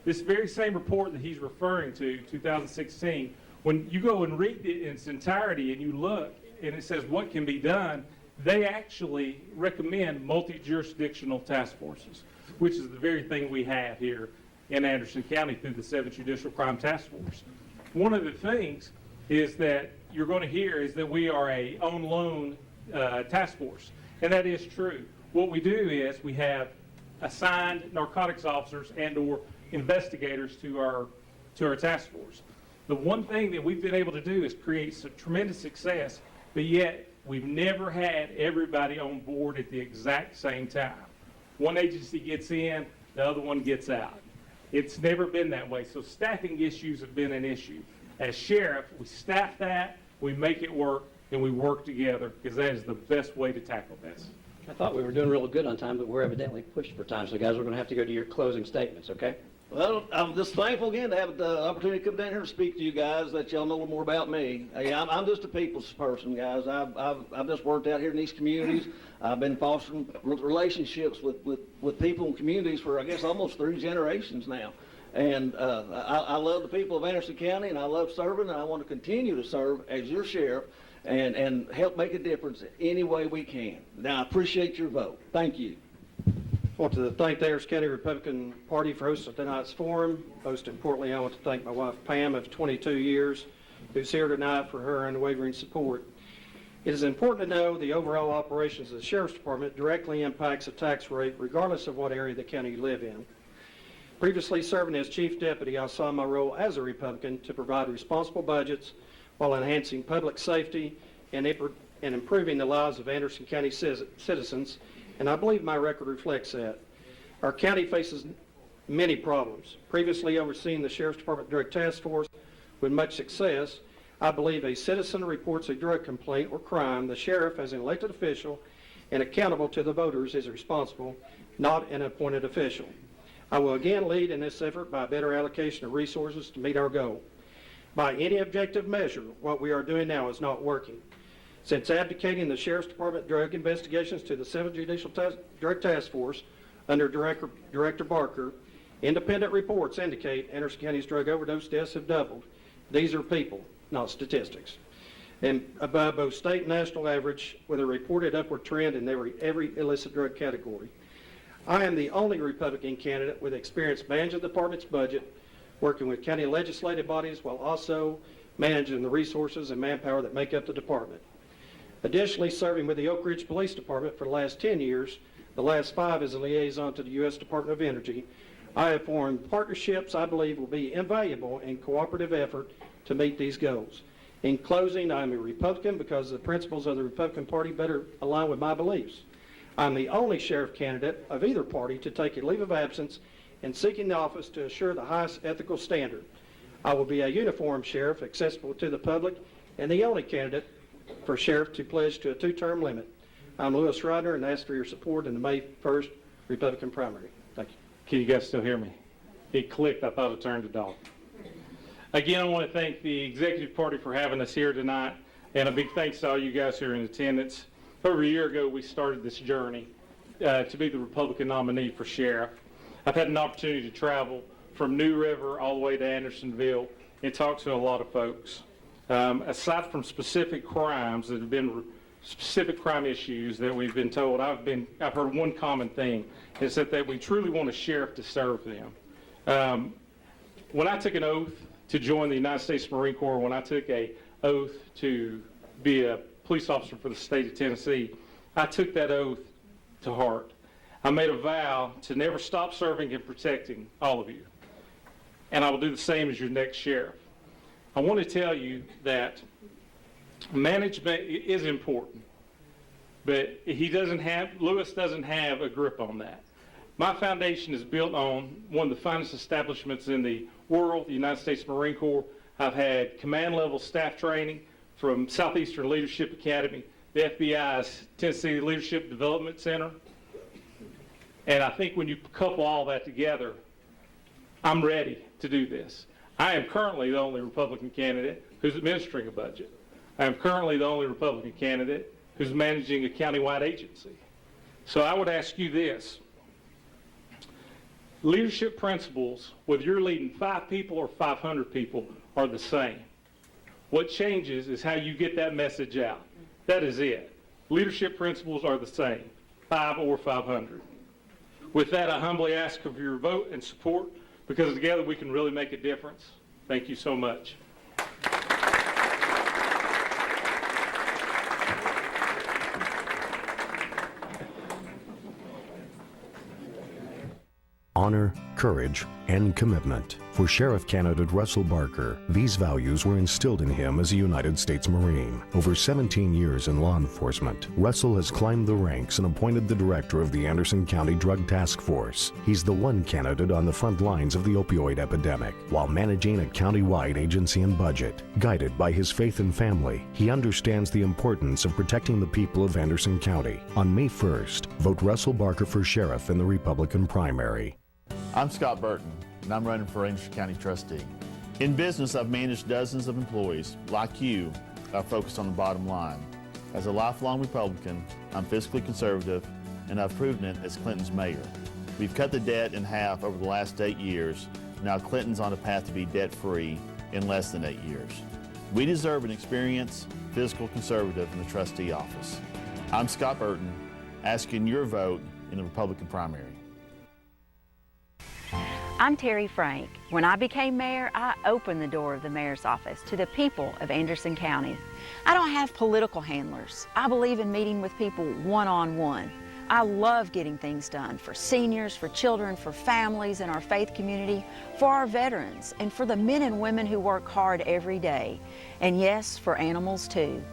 This very same report that he's referring to, 2016, when you go and read it in its entirety and you look, and it says what can be done, they actually recommend multi-jurisdictional task forces, which is the very thing we have here in Anderson County through the 7th Judicial Crime Task Force. One of the things is that you're going to hear is that we are a on-loan task force, and that is true. What we do is we have assigned narcotics officers and or investigators to our task force. The one thing that we've been able to do is create some tremendous success, but yet we've never had everybody on board at the exact same time. One agency gets in, the other one gets out. It's never been that way. So staffing issues have been an issue. As sheriff, we staff that, we make it work, and we work together, because that is the best way to tackle this. I thought we were doing real good on time, but we're evidently pushed for time. So guys, we're going to have to go to your closing statements, okay? Well, I'm just thankful again to have the opportunity to come down here and speak to you guys, let y'all know a little more about me. Hey, I'm just a people's person, guys. I've just worked out here in these communities. I've been fostering relationships with people and communities for, I guess, almost 3 generations now. And I love the people of Anderson County, and I love serving, and I want to continue to serve as your sheriff and help make a difference any way we can. Now, I appreciate your vote. Thank you. I want to thank the Anderson County Republican Party for hosting tonight's forum. Most importantly, I want to thank my wife Pam of 22 years, who's here tonight, for her unwavering support. It is important to know the overall operations of the Sheriff's Department directly impacts the tax rate regardless of what area of the county you live in. Previously serving as Chief Deputy, I saw my role as a Republican to provide responsible budgets while enhancing public safety and improving the lives of Anderson County citizens and I believe my record reflects that. Our county faces many problems. Previously overseeing the Sheriff's Department Drug Task Force with much success, I believe a citizen reports a drug complaint or crime, the sheriff as an elected official and accountable to the voters is responsible, not an appointed official. I will again lead in this effort by better allocation of resources to meet our goal. By any objective measure, what we are doing now is not working. Since abdicating the Sheriff's Department drug investigations to the 7th Judicial Drug Task Force under Director Barker, independent reports indicate Anderson County's drug overdose deaths have doubled. These are people, not statistics, and above both state and national average with a reported upward trend in every illicit drug category. I am the only Republican candidate with experience managing the department's budget, working with county legislative bodies while also managing the resources and manpower that make up the department. Additionally, serving with the Oak Ridge Police Department for the last 10 years, the last 5 as a liaison to the U.S. Department of Energy, I have formed partnerships I believe will be invaluable in cooperative effort to meet these goals. In closing, I am a Republican because the principles of the Republican Party better align with my beliefs. I'm the only sheriff candidate of either party to take a leave of absence in seeking the office to assure the highest ethical standard. I will be a uniformed sheriff accessible to the public and the only candidate for sheriff to pledge to a 2-term limit. I'm Lewis Rodner and ask for your support in the May 1st Republican primary. Thank you. Can you guys still hear me? It clicked. I thought it turned to dog. Again, I want to thank the Executive Party for having us here tonight, and a big thanks to all you guys here in attendance. Over a year ago, we started this journey to be the Republican nominee for sheriff. I've had an opportunity to travel from New River all the way to Andersonville and talk to a lot of folks. Aside from specific crimes that have been specific crime issues that we've been told, I've heard one common thing, is that we truly want a sheriff to serve them. When I took an oath to join the United States Marine Corps, when I took an oath to be a police officer for the state of Tennessee, I took that oath to heart. I made a vow to never stop serving and protecting all of you. And I will do the same as your next sheriff. I want to tell you that management is important, but Lewis doesn't have a grip on that. My foundation is built on one of the finest establishments in the world, the United States Marine Corps. I've had command level staff training from Southeastern Leadership Academy, the FBI's Tennessee Leadership Development Center. And I think when you couple all that together, I'm ready to do this. I am currently the only Republican candidate who's administering a budget. I am currently the only Republican candidate who's managing a countywide agency. So I would ask you this. Leadership principles, whether you're leading 5 people or 500 people, are the same. What changes is how you get that message out. That is it. Leadership principles are the same, 5 or 500. With that, I humbly ask of your vote and support, because together we can really make a difference. Thank you so much. Honor, courage, and commitment. For Sheriff candidate Russell Barker, these values were instilled in him as a United States Marine. Over 17 years in law enforcement, Russell has climbed the ranks and appointed the director of the Anderson County Drug Task Force. He's the one candidate on the front lines of the opioid epidemic, while managing a county-wide agency and budget. Guided by his faith and family, he understands the importance of protecting the people of Anderson County. On May 1st, vote Russell Barker for sheriff in the Republican primary. I'm Scott Burton, and I'm running for Anderson County Trustee. In business, I've managed dozens of employees. Like you, I focused on the bottom line. As a lifelong Republican, I'm fiscally conservative, and I've proven it as Clinton's mayor. We've cut the debt in half over the last 8 years. Now Clinton's on a path to be debt-free in less than 8 years. We deserve an experienced fiscal conservative in the trustee office. I'm Scott Burton, asking your vote in the Republican primary. I'm Terry Frank. When I became mayor, I opened the door of the mayor's office to the people of Anderson County. I don't have political handlers. I believe in meeting with people one-on-one. I love getting things done for seniors, for children, for families in our faith community, for our veterans, and for the men and women who work hard every day. And yes, for animals too.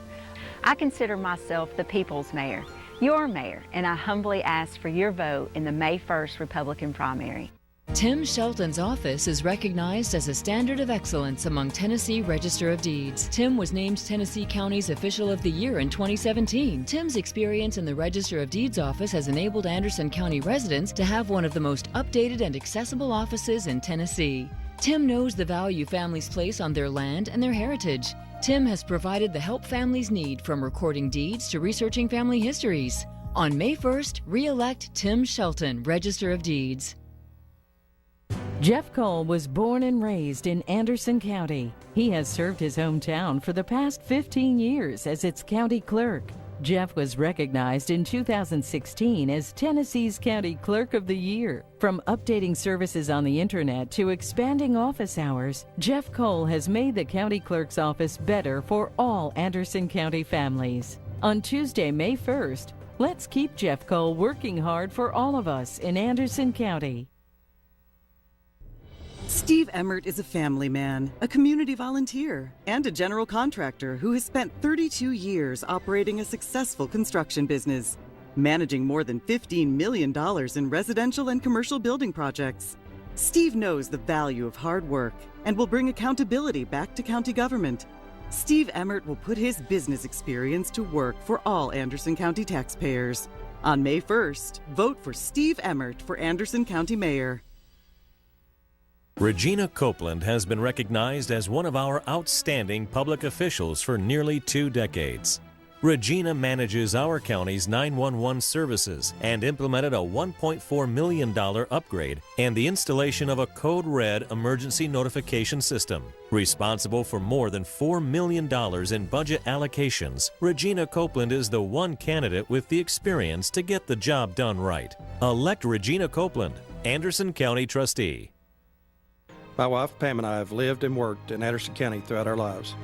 I consider myself the people's mayor. your mayor, and I humbly ask for your vote in the May 1st Republican primary. Tim Shelton's office is recognized as a standard of excellence among Tennessee Register of Deeds. Tim was named Tennessee County's Official of the Year in 2017. Tim's experience in the Register of Deeds office has enabled Anderson County residents to have one of the most updated and accessible offices in Tennessee. Tim knows the value families place on their land and their heritage. Tim has provided the help families need, from recording deeds to researching family histories. On May 1st, re-elect Tim Shelton, Register of Deeds. Jeff Cole was born and raised in Anderson County. He has served his hometown for the past 15 years as its county clerk. Jeff was recognized in 2016 as Tennessee's County Clerk of the Year. From updating services on the internet to expanding office hours, Jeff Cole has made the county clerk's office better for all Anderson County families. On Tuesday, May 1st, let's keep Jeff Cole working hard for all of us in Anderson County. Steve Emmert is a family man, a community volunteer, and a general contractor who has spent 32 years operating a successful construction business, managing more than $15 million in residential and commercial building projects. Steve knows the value of hard work and will bring accountability back to county government. Steve Emmert will put his business experience to work for all Anderson County taxpayers. On May 1st, vote for Steve Emmert for Anderson County Mayor. Regina Copeland has been recognized as one of our outstanding public officials for nearly 2 decades. Regina manages our county's 911 services and implemented a $1.4 million upgrade and the installation of a Code Red emergency notification system. Responsible for more than $4 million in budget allocations, Regina Copeland is the one candidate with the experience to get the job done right. Elect Regina Copeland, Anderson County Trustee. My wife Pam and I have lived and worked in Anderson County throughout our lives.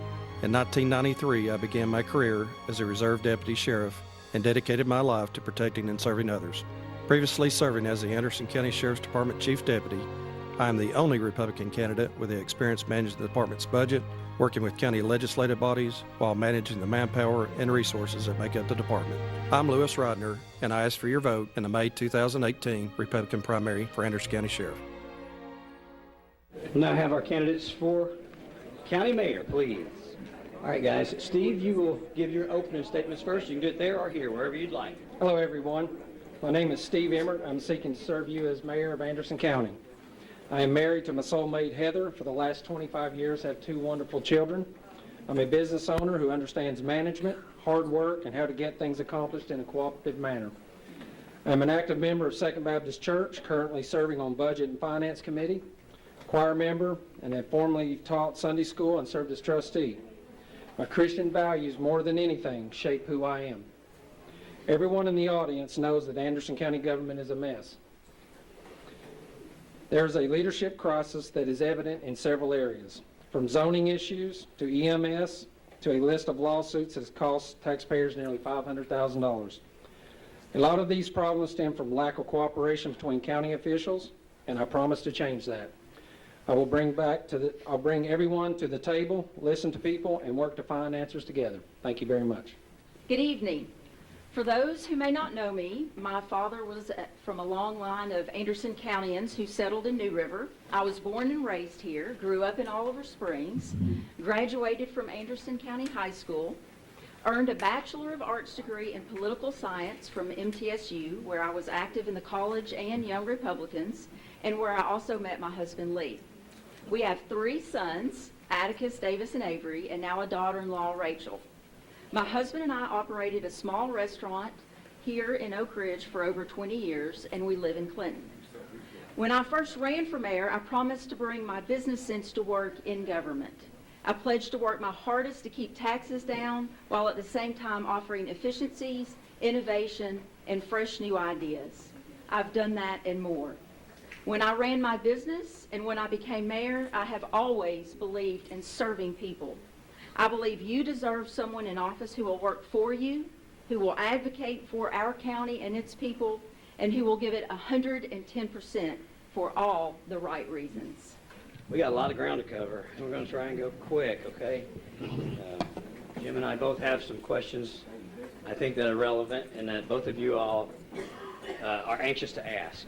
In 1993, I began my career as a reserve deputy sheriff and dedicated my life to protecting and serving others. Previously serving as the Anderson County Sheriff's Department Chief Deputy, I am the only Republican candidate with the experience managing the department's budget, working with county legislative bodies, while managing the manpower and resources that make up the department. I'm Lewis Rodner, and I ask for your vote in the May 2018 Republican primary for Anderson County Sheriff. We'll now have our candidates for county mayor, please. All right, guys. Steve, you will give your opening statements first. You can do it there or here, wherever you'd like. Hello, everyone. My name is Steve Emmert. I'm seeking to serve you as mayor of Anderson County. I am married to my soulmate, Heather. For the last 25 years, have 2 wonderful children. I'm a business owner who understands management, hard work, and how to get things accomplished in a cooperative manner. I'm an active member of Second Baptist Church, currently serving on Budget and Finance Committee, choir member, and have formerly taught Sunday school and served as trustee. My Christian values, more than anything, shape who I am. Everyone in the audience knows that Anderson County government is a mess. There is a leadership crisis that is evident in several areas, from zoning issues to EMS to a list of lawsuits that has cost taxpayers nearly $500,000. A lot of these problems stem from lack of cooperation between county officials, and I promise to change that. I'll bring everyone to the table, listen to people, and work to find answers together. Thank you very much. Good evening. For those who may not know me, my father was from a long line of Anderson Countyans who settled in New River. I was born and raised here, grew up in Oliver Springs, graduated from Anderson County High School, earned a Bachelor of Arts degree in Political Science from MTSU, where I was active in the college and Young Republicans, and where I also met my husband, Lee. We have 3 sons, Atticus, Davis, and Avery, and now a daughter-in-law, Rachel. My husband and I operated a small restaurant here in Oak Ridge for over 20 years, and we live in Clinton. When I first ran for mayor, I promised to bring my business sense to work in government. I pledged to work my hardest to keep taxes down, while at the same time offering efficiencies, innovation, and fresh new ideas. I've done that and more. When I ran my business and when I became mayor, I have always believed in serving people. I believe you deserve someone in office who will work for you, who will advocate for our county and its people, and who will give it 110% for all the right reasons. We got a lot of ground to cover. We're going to try and go quick, okay? Jim and I both have some questions I think that are relevant and that both of you all are anxious to ask.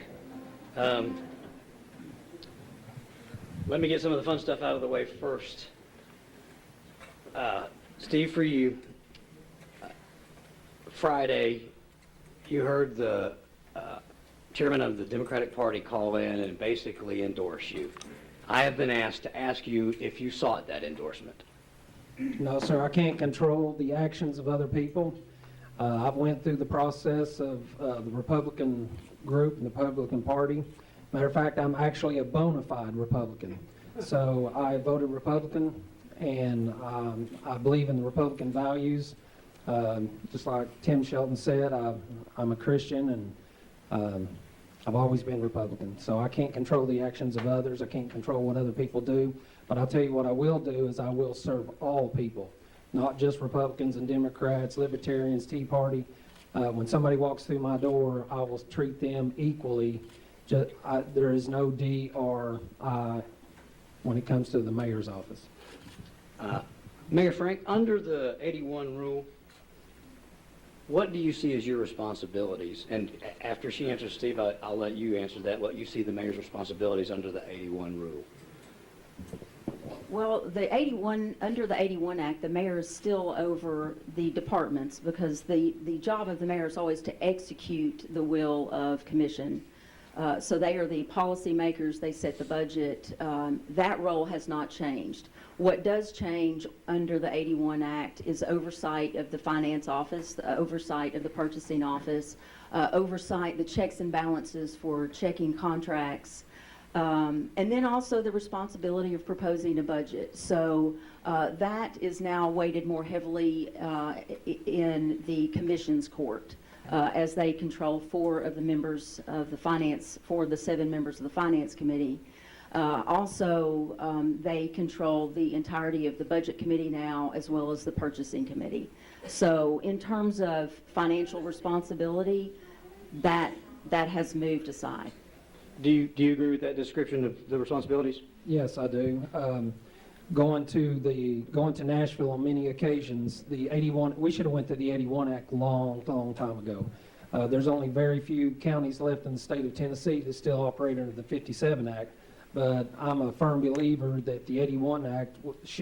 Let me get some of the fun stuff out of the way first. Steve, for you, Friday, you heard the chairman of the Democratic Party call in and basically endorse you. I have been asked to ask you if you sought that endorsement. No, sir, I can't control the actions of other people. I've went through the process of the Republican group and the Republican Party. Matter of fact, I'm actually a bona fide Republican. So I voted Republican, and I believe in the Republican values. Just like Tim Shelton said, I'm a Christian, and I've always been Republican. So I can't control the actions of others. I can't control what other people do. But I'll tell you what I will do is I will serve all people, not just Republicans and Democrats, Libertarians, Tea Party. When somebody walks through my door, I will treat them equally. There is no D or I when it comes to the mayor's office. Mayor Frank, under the 81 rule, what do you see as your responsibilities? And after she answers, Steve, I'll let you answer that. What you see the mayor's responsibilities under the 81 rule? Well, under the 81 Act, the mayor is still over the departments because the job of the mayor is always to execute the will of commission. So they are the policymakers, they set the budget. That role has not changed. What does change under the 81 Act is oversight of the finance office, the oversight of the purchasing office, oversight, the checks and balances for checking contracts, and then also the responsibility of proposing a budget. So that is now weighted more heavily in the commission's court. As they control 4 of the members of the finance, 4 of the 7 members of the finance committee. Also, they control the entirety of the budget committee now, as well as the purchasing committee. So in terms of financial responsibility, that has moved aside. Do you agree with that description of the responsibilities? Yes, I do. Going to Nashville on many occasions, we should have went to the 81 Act long time ago. There's only very few counties left in the state of Tennessee that still operate under the 57 Act, but I'm a firm believer that the 81 Act,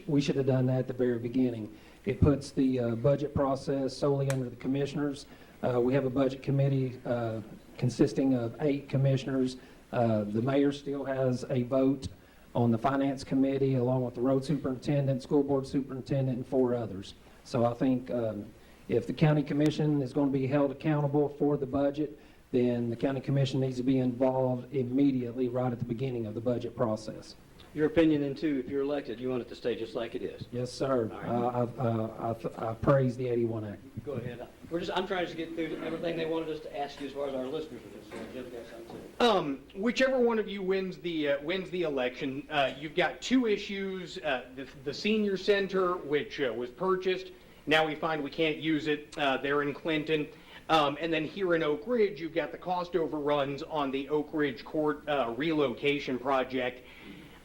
we should have done that at the very beginning. It puts the budget process solely under the commissioners. We have a budget committee consisting of 8 commissioners. The mayor still has a vote on the finance committee, along with the road superintendent, school board superintendent, and 4 others. So I think if the county commission is going to be held accountable for the budget, then the county commission needs to be involved immediately right at the beginning of the budget process. Your opinion, and 2, if you're elected, you want it to stay just like it is. Yes, sir. I praise the 81 Act. Go ahead. I'm trying to get through everything they wanted us to ask you as far as our listeners are concerned. Jim's got something too. Whichever one of you wins the election, you've got 2 issues. The senior center, which was purchased, now we find we can't use it there in Clinton. And then here in Oak Ridge, you've got the cost overruns on the Oak Ridge Court relocation project.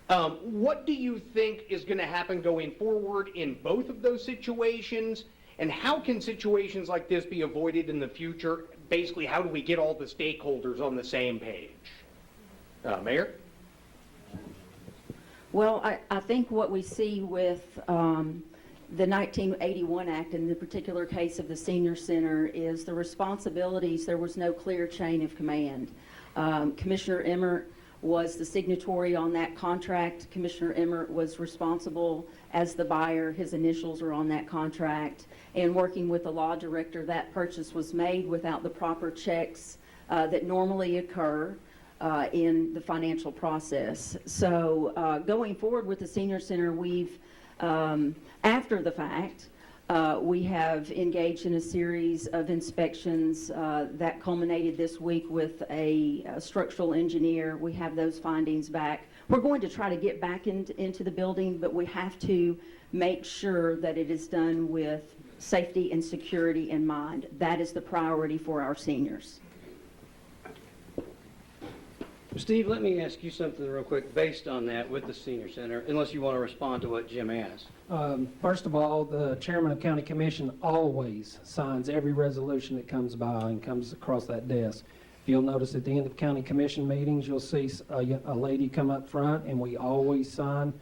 What do you think is going to happen going forward in both of those situations? And how can situations like this be avoided in the future? Basically, how do we get all the stakeholders on the same page? Mayor? Well, I think what we see with the 1981 Act, in the particular case of the senior center, is the responsibilities. There was no clear chain of command. Commissioner Emmert was the signatory on that contract. Commissioner Emmert was responsible as the buyer. His initials are on that contract. And working with the law director, that purchase was made without the proper checks that normally occur in the financial process. So going forward with the senior center, we've, after the fact, we have engaged in a series of inspections that culminated this week with a structural engineer. We have those findings back. We're going to try to get back into the building, but we have to make sure that it is done with safety and security in mind. That is the priority for our seniors. Steve, let me ask you something real quick based on that with the senior center, unless you want to respond to what Jim asked. First of all, the chairman of county commission always signs every resolution that comes by and comes across that desk. If you'll notice at the end of county commission meetings, you'll see a lady come up front, and we always sign.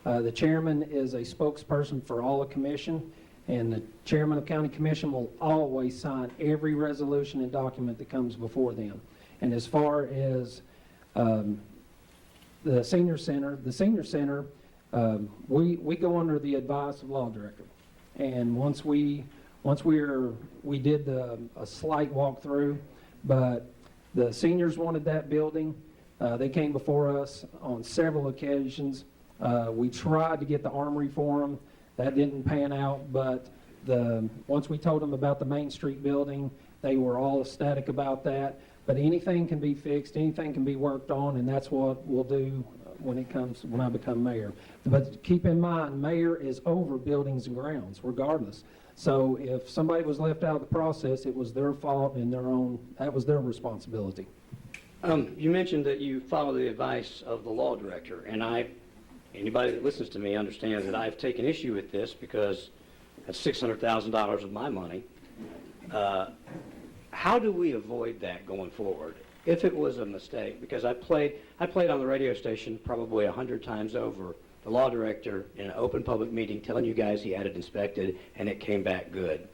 The chairman is a spokesperson for all the commission, and the chairman of county commission will always sign every resolution and document that comes before them. And as far as the senior center, we go under the advice of law director. And once we did a slight walkthrough, but the seniors wanted that building. They came before us on several occasions. We tried to get the armory for them. That didn't pan out, but once we told them about the Main Street building, they were all ecstatic about that. But anything can be fixed, anything can be worked on, and that's what we'll do when I become mayor. But keep in mind, mayor is over buildings and grounds, regardless. So if somebody was left out of the process, it was their fault and that was their responsibility. You mentioned that you follow the advice of the law director, and anybody that listens to me understands that I've taken issue with this because that's $600,000 of my money. How do we avoid that going forward? If it was a mistake, because I played on the radio station probably 100 times over, the law director in an open public meeting telling you guys he had it inspected and it came back good.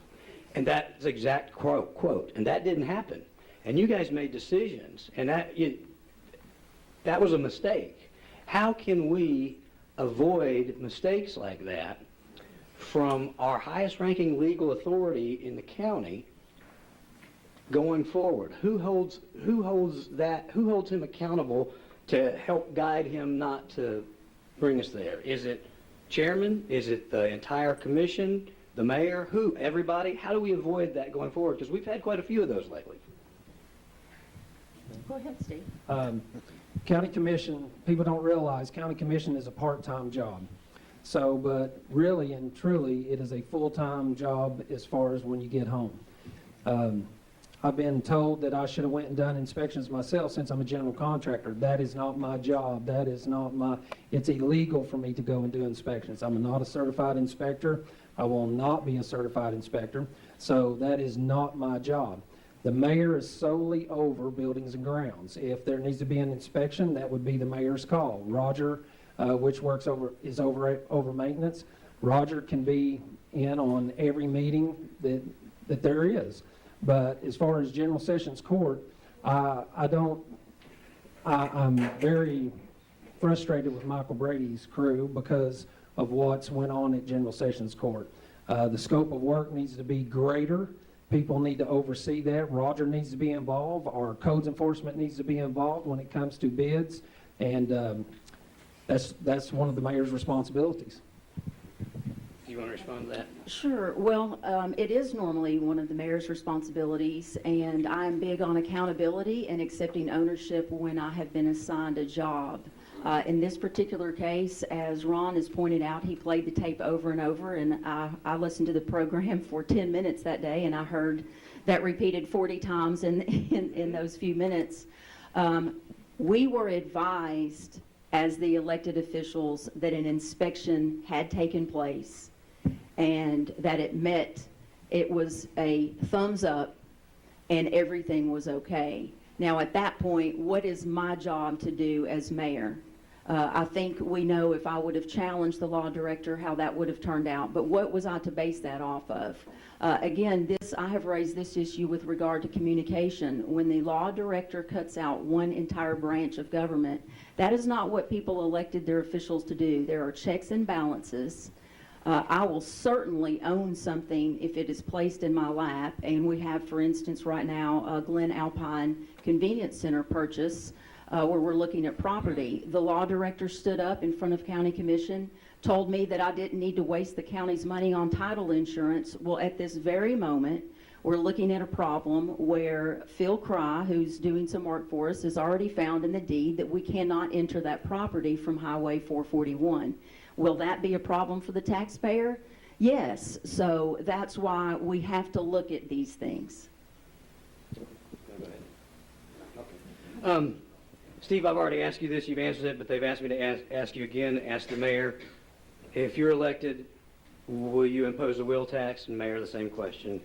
And that's the exact quote. And that didn't happen. And you guys made decisions, and that was a mistake. How can we avoid mistakes like that from our highest ranking legal authority in the county going forward? Who holds him accountable to help guide him not to bring us there? Is it chairman? Is it the entire commission? The mayor? Who? Everybody? How do we avoid that going forward? Because we've had quite a few of those lately. Go ahead, Steve. County commission, people don't realize county commission is a part-time job. So, but really and truly, it is a full-time job as far as when you get home. I've been told that I should have went and done inspections myself since I'm a general contractor. That is not my job. It's illegal for me to go and do inspections. I'm not a certified inspector. I will not be a certified inspector. So that is not my job. The mayor is solely over buildings and grounds. If there needs to be an inspection, that would be the mayor's call. Roger, which is over maintenance. Roger can be in on every meeting that there is. But as far as General Sessions Court, I'm very frustrated with Michael Brady's crew because of what's went on at General Sessions Court. The scope of work needs to be greater. People need to oversee that. Roger needs to be involved. Our codes enforcement needs to be involved when it comes to bids. And that's one of the mayor's responsibilities. Do you want to respond to that? Sure. Well, it is normally one of the mayor's responsibilities, and I'm big on accountability and accepting ownership when I have been assigned a job. In this particular case, as Ron has pointed out, he played the tape over and over, and I listened to the program for 10 minutes that day, and I heard that repeated 40 times in those few minutes. We were advised as the elected officials that an inspection had taken place and that it was a thumbs up and everything was okay. Now at that point, what is my job to do as mayor? I think we know if I would have challenged the law director how that would have turned out, but what was I to base that off of? Again, I have raised this issue with regard to communication. When the law director cuts out one entire branch of government, that is not what people elected their officials to do. There are checks and balances. I will certainly own something if it is placed in my lap, and we have, for instance, right now, a Glen Alpine Convenience Center purchase where we're looking at property. The law director stood up in front of county commission, told me that I didn't need to waste the county's money on title insurance. Well, at this very moment, we're looking at a problem where Phil Cry, who's doing some work for us, has already found in the deed that we cannot enter that property from Highway 441. Will that be a problem for the taxpayer? Yes. So that's why we have to look at these things. Steve, I've already asked you this, you've answered it, but they've asked me to ask you again, ask the mayor. If you're elected, will you impose a wheel tax? And Mayor, the same question.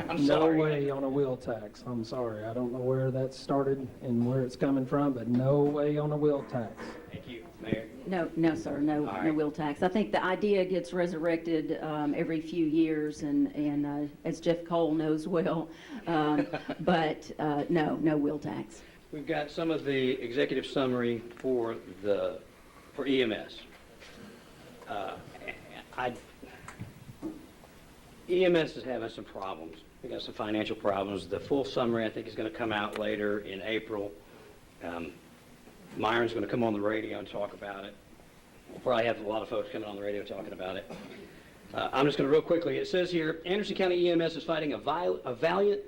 I'm No sorry. way on a wheel tax. I'm sorry. I don't know where that started and where it's coming from, but no way on a wheel tax. Thank you, Mayor. No, sir, no wheel tax. I think the idea gets resurrected every few years, and as Jeff Cole knows well, but no wheel tax. We've got some of the executive summary for EMS. EMS is having some problems. We got some financial problems. The full summary, I think, is going to come out later in April. Myron's going to come on the radio and talk about it. We'll probably have a lot of folks coming on the radio talking about it. I'm just going to real quickly. It says here, Anderson County EMS is fighting a valiant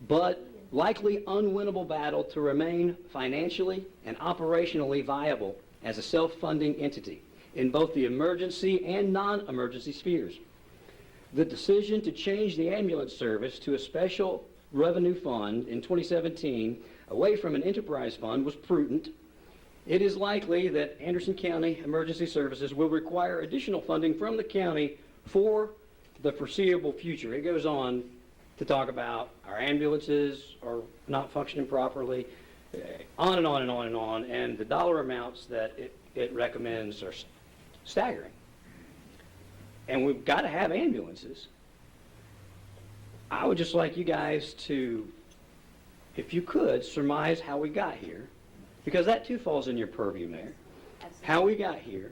but likely unwinnable battle to remain financially and operationally viable as a self-funding entity in both the emergency and non-emergency spheres. The decision to change the ambulance service to a special revenue fund in 2017 away from an enterprise fund was prudent. It is likely that Anderson County Emergency Services will require additional funding from the county for the foreseeable future. It goes on to talk about our ambulances are not functioning properly, on and on and on and on, and the dollar amounts that it recommends are staggering. And we've got to have ambulances. I would just like you guys to, if you could, surmise how we got here, because that too falls in your purview, Mayor. Absolutely. How we got here,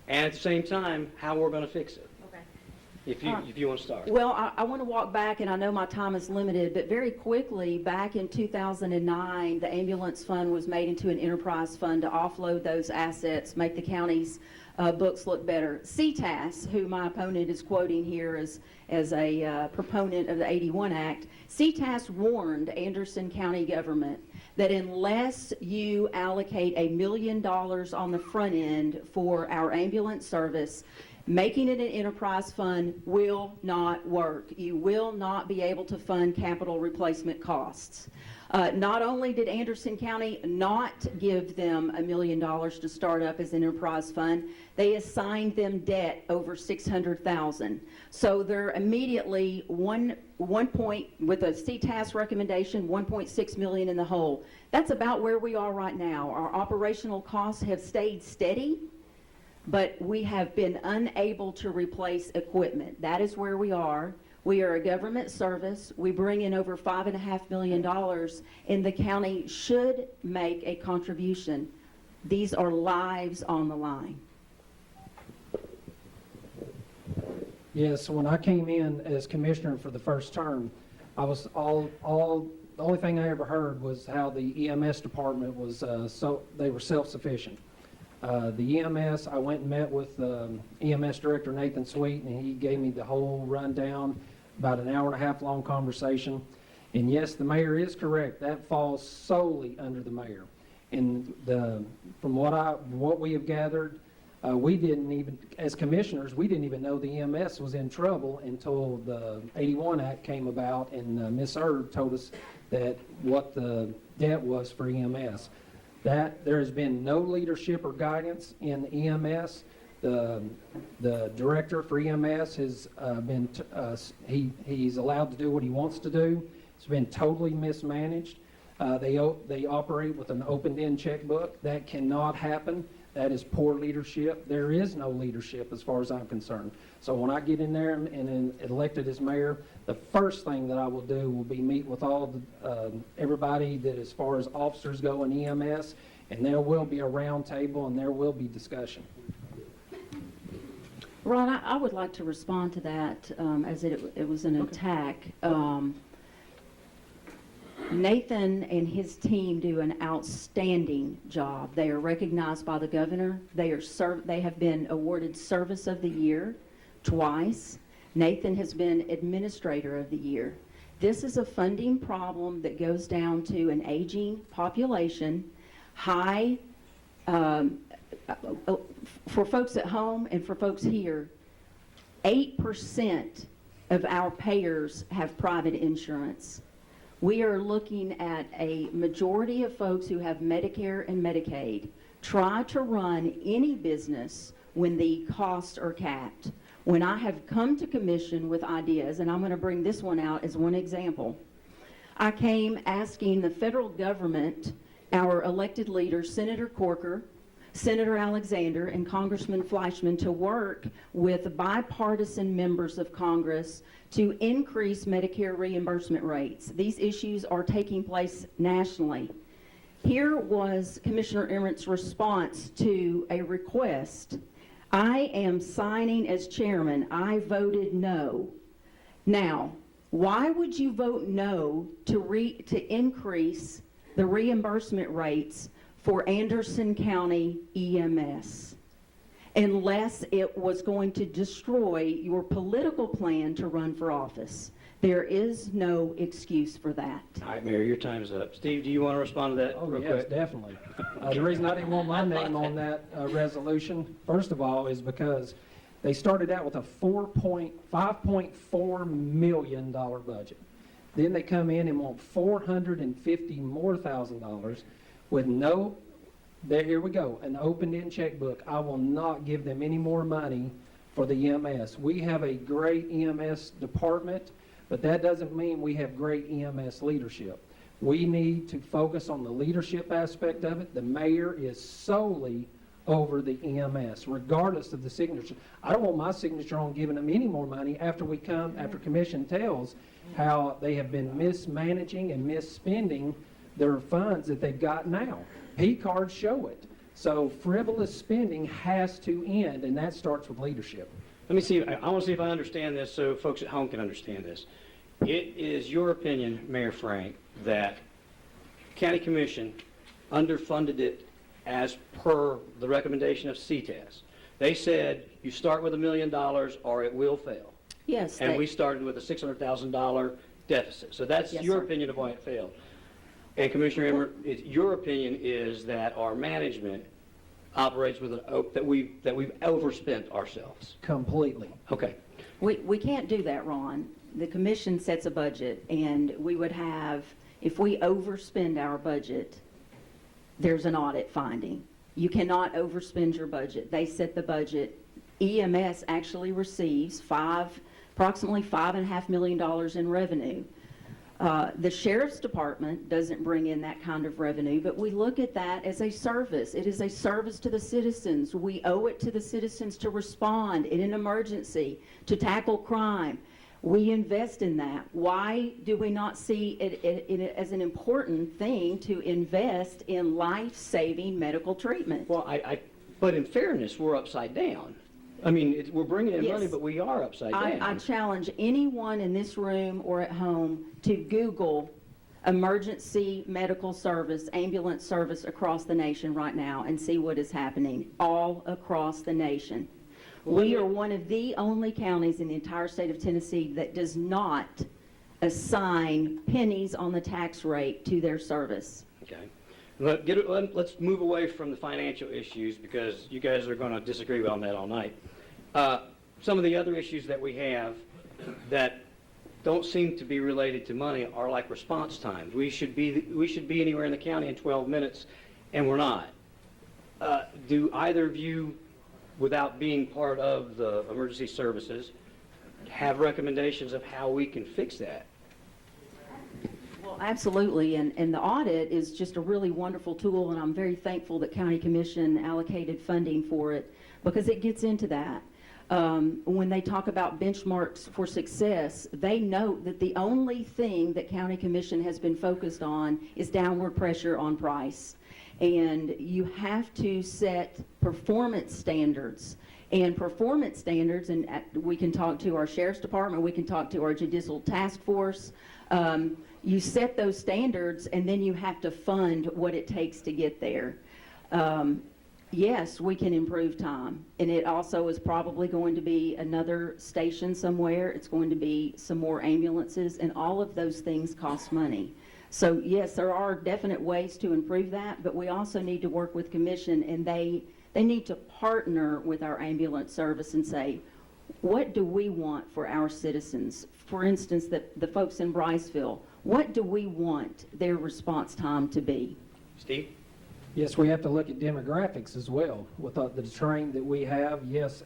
and at the same time, how we're going to fix it. If you want to start. Well, I want to walk back, and I know my time is limited, but very quickly, back in 2009, the ambulance fund was made into an enterprise fund to offload those assets, make the county's books look better. CTAS, who my opponent is quoting here as a proponent of the 81 Act, CTAS warned Anderson County government that unless you allocate $1 million on the front end for our ambulance service, making it an enterprise fund will not work. You will not be able to fund capital replacement costs. Not only did Anderson County not give them $1 million to start up as an enterprise fund, they assigned them debt over $600,000. So they're immediately with a CTAS recommendation, $1.6 million in the hole. That's about where we are right now. Our operational costs have stayed steady, but we have been unable to replace equipment. That is where we are. We are a government service. We bring in over $5.5 million, and the county should make a contribution. These are lives on the line. Yes, when I came in as commissioner for the first term, I was the only thing I ever heard was how the EMS department was they were self-sufficient. The EMS, I went and met with EMS Director Nathan Sweet, and he gave me the whole rundown, about an hour and a half long conversation. And yes, the mayor is correct. That falls solely under the mayor. And from what we have gathered, we didn't even, as commissioners, we didn't even know the EMS was in trouble until the 81 Act came about, and Ms. Erb told us that what the debt was for EMS. That there has been no leadership or guidance in EMS. The director for EMS has been he's allowed to do what he wants to do. It's been totally mismanaged. They operate with an open-end checkbook. That cannot happen. That is poor leadership. There is no leadership as far as I'm concerned. So when I get in there and elected as mayor, the first thing that I will do will be meet with all everybody that as far as officers go in EMS, and there will be a round table and there will be discussion. Ron, I would like to respond to that as it was an attack. Nathan and his team do an outstanding job. They are recognized by the governor. They have been awarded Service of the Year twice. Nathan has been Administrator of the Year. This is a funding problem that goes down to an aging population, high, for folks at home and for folks here, 8% of our payers have private insurance. We are looking at a majority of folks who have Medicare and Medicaid try to run any business when the costs are capped. When I have come to commission with ideas, and I'm going to bring this one out as one example, I came asking the federal government, our elected leaders, Senator Corker, Senator Alexander, and Congressman Fleischman, to work with bipartisan members of Congress to increase Medicare reimbursement rates. These issues are taking place nationally. Here was Commissioner Emmert's response to a request. I am signing as chairman. I voted no. Now, why would you vote no to increase the reimbursement rates for Anderson County EMS unless it was going to destroy your political plan to run for office? There is no excuse for that. All right, Mayor, your time is up. Steve, do you want to respond to that Oh, real yes, quick? definitely. The reason I didn't want my name on that resolution, first of all, is because they started out with a $5.4 million budget. Then they come in and want $450 more with no, here we go, an opened-end checkbook. I will not give them any more money for the EMS. We have a great EMS department, but that doesn't mean we have great EMS leadership. We need to focus on the leadership aspect of it. The mayor is solely over the EMS, regardless of the signature. I don't want my signature on giving them any more money after commission tells how they have been mismanaging and misspending their funds that they've got now. P cards show it. So frivolous spending has to end, and that starts with leadership. Let me see. I want to see if I understand this so folks at home can understand this. It is your opinion, Mayor Frank, that County Commission underfunded it as per the recommendation of CTAS. They said you start with $1 million or it will fail. Yes. And we started with a $600,000 deficit. So that's Yes, your sir. opinion of why it failed. And Commissioner Emmert, your opinion is that our management operates with that we've overspent ourselves. Completely. Okay. We can't do that, Ron. The commission sets a budget, and we would have, if we overspend our budget, there's an audit finding. You cannot overspend your budget. They set the budget. EMS actually receives approximately $5.5 million in revenue. The Sheriff's Department doesn't bring in that kind of revenue, but we look at that as a service. It is a service to the citizens. We owe it to the citizens to respond in an emergency, to tackle crime. We invest in that. Why do we not see it as an important thing to invest in life-saving medical treatment? Well, but in fairness, we're upside down. I mean, we're bringing in money, Yes. but we are upside down. I challenge anyone in this room or at home to Google emergency medical service, ambulance service across the nation right now and see what is happening all across the nation. We are one of the only counties in the entire state of Tennessee that does not assign pennies on the tax rate to their service. Okay. Let's move away from the financial issues because you guys are going to disagree on that all night. Some of the other issues that we have that don't seem to be related to money are like response times. We should be anywhere in the county in 12 minutes, and we're not. Do either of you, without being part of the emergency services, have recommendations of how we can fix that? Well, absolutely, and the audit is just a really wonderful tool, and I'm very thankful that County Commission allocated funding for it because it gets into that. When they talk about benchmarks for success, they note that the only thing that County Commission has been focused on is downward pressure on price. And you have to set performance standards. And performance standards, and we can talk to our Sheriff's Department, we can talk to our Judicial Task Force. You set those standards, and then you have to fund what it takes to get there. Yes, we can improve time, and it also is probably going to be another station somewhere. It's going to be some more ambulances, and all of those things cost money. So yes, there are definite ways to improve that, but we also need to work with Commission, and they need to partner with our ambulance service and say, what do we want for our citizens? For instance, the folks in Bryceville, what do we want their response time to be? Steve? Yes, we have to look at demographics as well. With the train that we have, yes,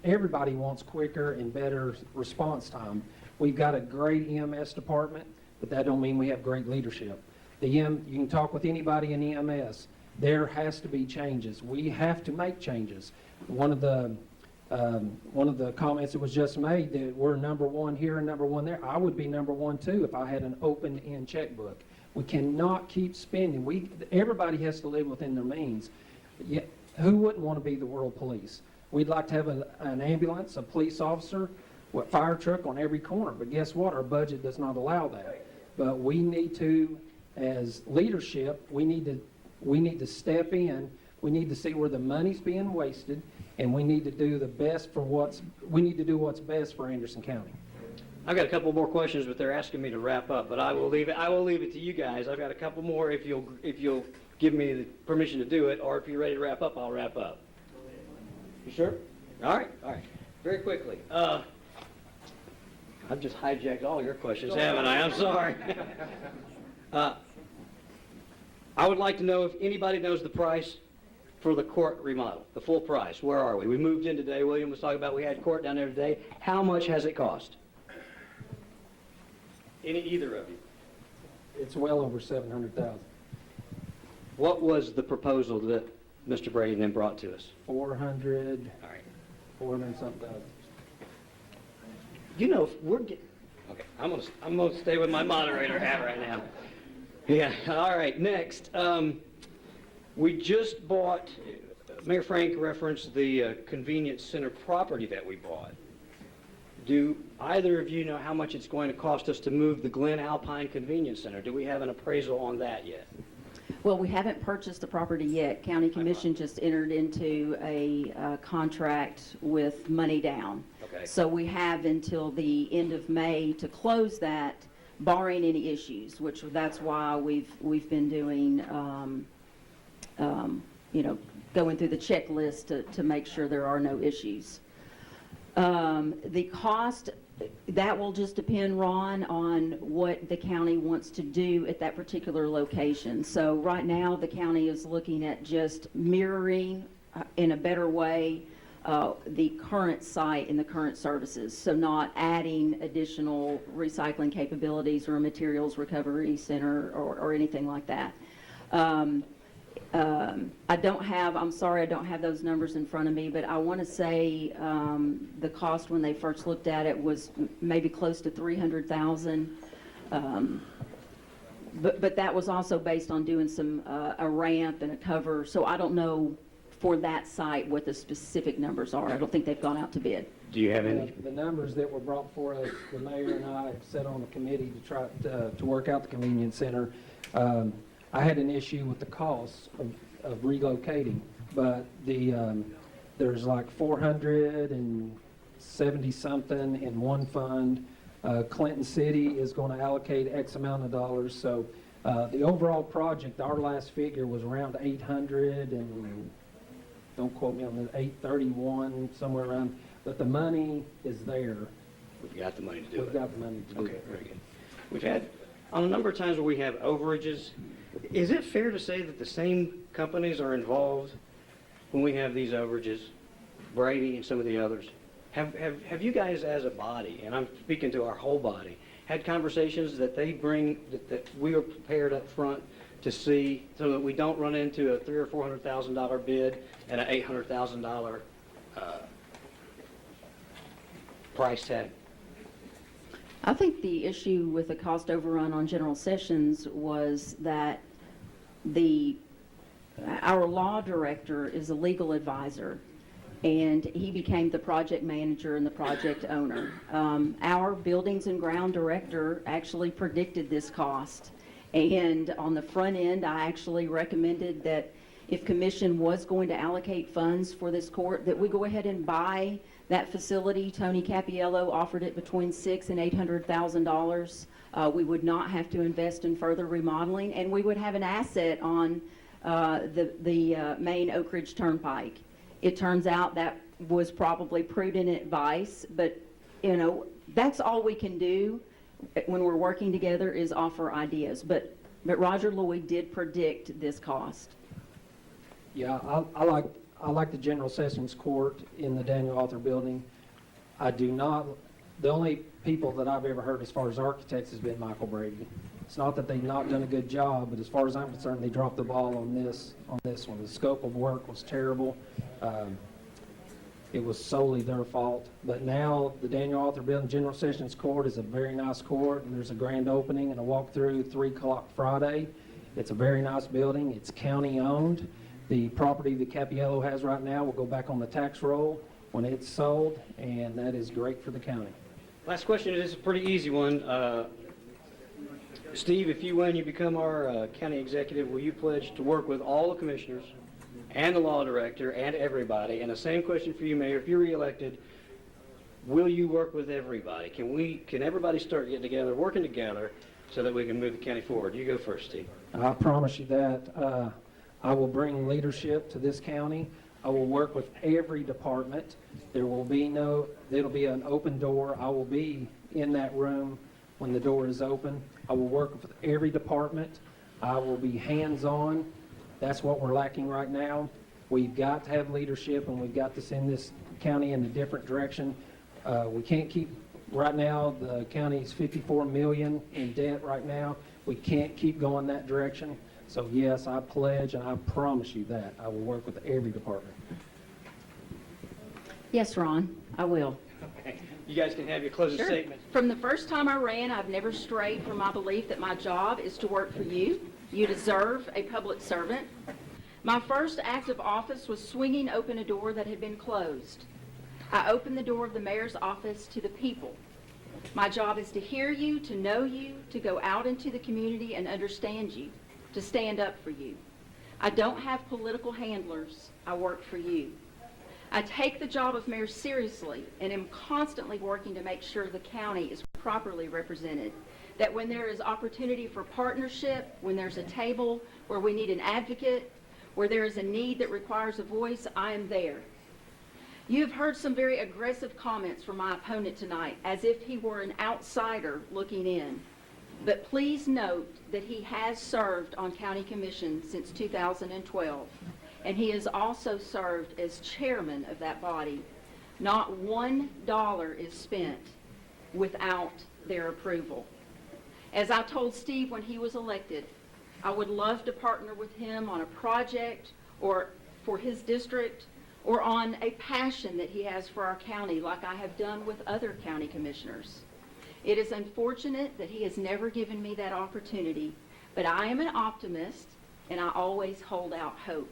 everybody wants quicker and better response time. We've got a great EMS department, but that don't mean we have great leadership. You can talk with anybody in EMS. There has to be changes. We have to make changes. One of the comments that was just made that we're number one here and number one there. I would be number one too if I had an open-end checkbook. We cannot keep spending. Everybody has to live within their means. Yet, who wouldn't want to be the world police? We'd like to have an ambulance, a police officer, a fire truck on every corner. But guess what? Our budget does not allow that. But we need to, as leadership, we need to step in. We need to see where the money's being wasted, and we need to do what's best for Anderson County. I've got a couple more questions, but they're asking me to wrap up. But I will leave it to you guys. I've got a couple more if you'll give me the permission to do it, or if you're ready to wrap up, I'll wrap up. You sure? All right. Very quickly. I've just hijacked all your questions, haven't I? I'm sorry. I would like to know if anybody knows the price for the court remodel, the full price. Where are we? We moved in today. William was talking about we had court down there today. How much has it cost? Either of you? It's well over $700,000. What was the proposal that Mr. Brady then brought to us? 400. All right. 400 something thousand. You know, if we're getting. Okay, I'm gonna stay with my moderator hat right now. Yeah. All right. Next, we just bought. Mayor Frank referenced the convenience center property that we bought. Do either of you know how much it's going to cost us to move the Glen Alpine Convenience Center? Do we have an appraisal on that yet? Well, we haven't purchased the property yet. County Commission just entered into a contract with money down. Okay. So we have until the end of May to close that, barring any issues, which that's why we've been doing, going through the checklist to make sure there are no issues. The cost, that will just depend, Ron, on what the county wants to do at that particular location. So right now, the county is looking at just mirroring in a better way the current site and the current services. So not adding additional recycling capabilities or a materials recovery center or anything like that. I'm sorry, I don't have those numbers in front of me, but I want to say the cost when they first looked at it was maybe close to $300,000. But that was also based on doing a ramp and a cover. So I don't know for that site what the specific numbers are. I don't think they've gone out to bid. Do you have any? The numbers that were brought for us, the mayor and I sat on the committee to try to work out the convenience center. I had an issue with the cost of relocating, but there's like 470 something in one fund. Clinton City is going to allocate X amount of dollars. So the overall project, our last figure was around 800 and don't quote me on the 831, somewhere around. But the money is there. We've got the money to do it. We've got the money to do it. Okay, very good. We've had, on a number of times where we have overages, is it fair to say that the same companies are involved when we have these overages? Brady and some of the others. Have you guys as a body, and I'm speaking to our whole body, had conversations that they bring, that we are prepared up front to see so that we don't run into a $300,000 or $400,000 bid and an $800,000 price tag? I think the issue with the cost overrun on general sessions was that our law director is a legal advisor, and he became the project manager and the project owner. Our buildings and ground director actually predicted this cost, and on the front end, I actually recommended that if commission was going to allocate funds for this court, that we go ahead and buy that facility. Tony Cappiello offered it between $600,000 and $800,000. We would not have to invest in further remodeling, and we would have an asset on the main Oak Ridge Turnpike. It turns out that was probably prudent advice, but that's all we can do. when we're working together is offer ideas. But Roger Lloyd did predict this cost. Yeah, I like the General Sessions Court in the Daniel Arthur Building. I do not, the only people that I've ever heard as far as architects has been Michael Brady. It's not that they've not done a good job, but as far as I'm concerned, they dropped the ball on this one. The scope of work was terrible. It was solely their fault. But now the Daniel Arthur Building General Sessions Court is a very nice court. There's a grand opening and a walkthrough 3 o'clock Friday. It's a very nice building. It's county owned. The property that Capiello has right now will go back on the tax roll when it's sold, and that is great for the county. Last question is a pretty easy one. Steve, if you win, you become our county executive, will you pledge to work with all the commissioners and the law director and everybody? And the same question for you, Mayor. If you're reelected, will you work with everybody? Can everybody start getting together, working together, so that we can move the county forward? You go first, Steve. I promise you that. I will bring leadership to this county. I will work with every department. It'll be an open door. I will be in that room when the door is open. I will work with every department. I will be hands-on. That's what we're lacking right now. We've got to have leadership, and we've got to send this county in a different direction. We can't keep, right now, the county's $54 million in debt right now. We can't keep going that direction. So yes, I pledge, and I promise you that I will work with every department. Yes, Ron, I will. Okay. You guys can have your closing Sure. statement. From the first time I ran, I've never strayed from my belief that my job is to work for you. You deserve a public servant. My first act of office was swinging open a door that had been closed. I opened the door of the mayor's office to the people. My job is to hear you, to know you, to go out into the community and understand you, to stand up for you. I don't have political handlers. I work for you. I take the job of mayor seriously and am constantly working to make sure the county is properly represented. That when there is opportunity for partnership, when there's a table where we need an advocate, where there is a need that requires a voice, I am there. You have heard some very aggressive comments from my opponent tonight, as if he were an outsider looking in. But please note that he has served on county commission since 2012. And he has also served as chairman of that body. Not $1 is spent without their approval. As I told Steve when he was elected, I would love to partner with him on a project or for his district or on a passion that he has for our county, like I have done with other county commissioners. It is unfortunate that he has never given me that opportunity, but I am an optimist and I always hold out hope.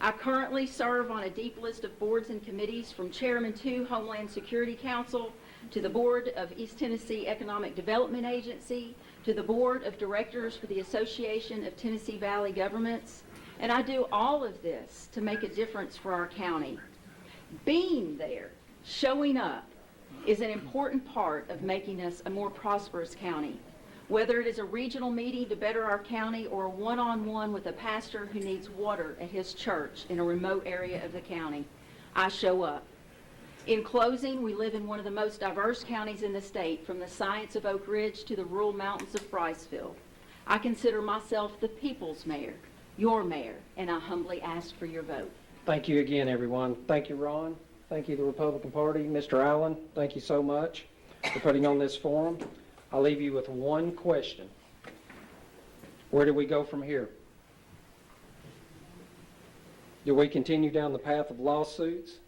I currently serve on a deep list of boards and committees, from chairman to Homeland Security Council, to the board of East Tennessee Economic Development Agency, to the board of directors for the Association of Tennessee Valley Governments. And I do all of this to make a difference for our county. Being there, showing up, is an important part of making us a more prosperous county. Whether it is a regional meeting to better our county or a one-on-one with a pastor who needs water at his church in a remote area of the county, I show up. In closing, we live in one of the most diverse counties in the state, from the Science of Oak Ridge to the rural mountains of Bryceville. I consider myself the people's mayor, your mayor, and I humbly ask for your vote. Thank you again, everyone. Thank you, Ron. Thank you, the Republican Party. Mr. Allen, thank you so much for putting on this forum. I'll leave you with one question. Where do we go from here? Do we continue down the path of lawsuits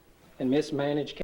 and mismanaged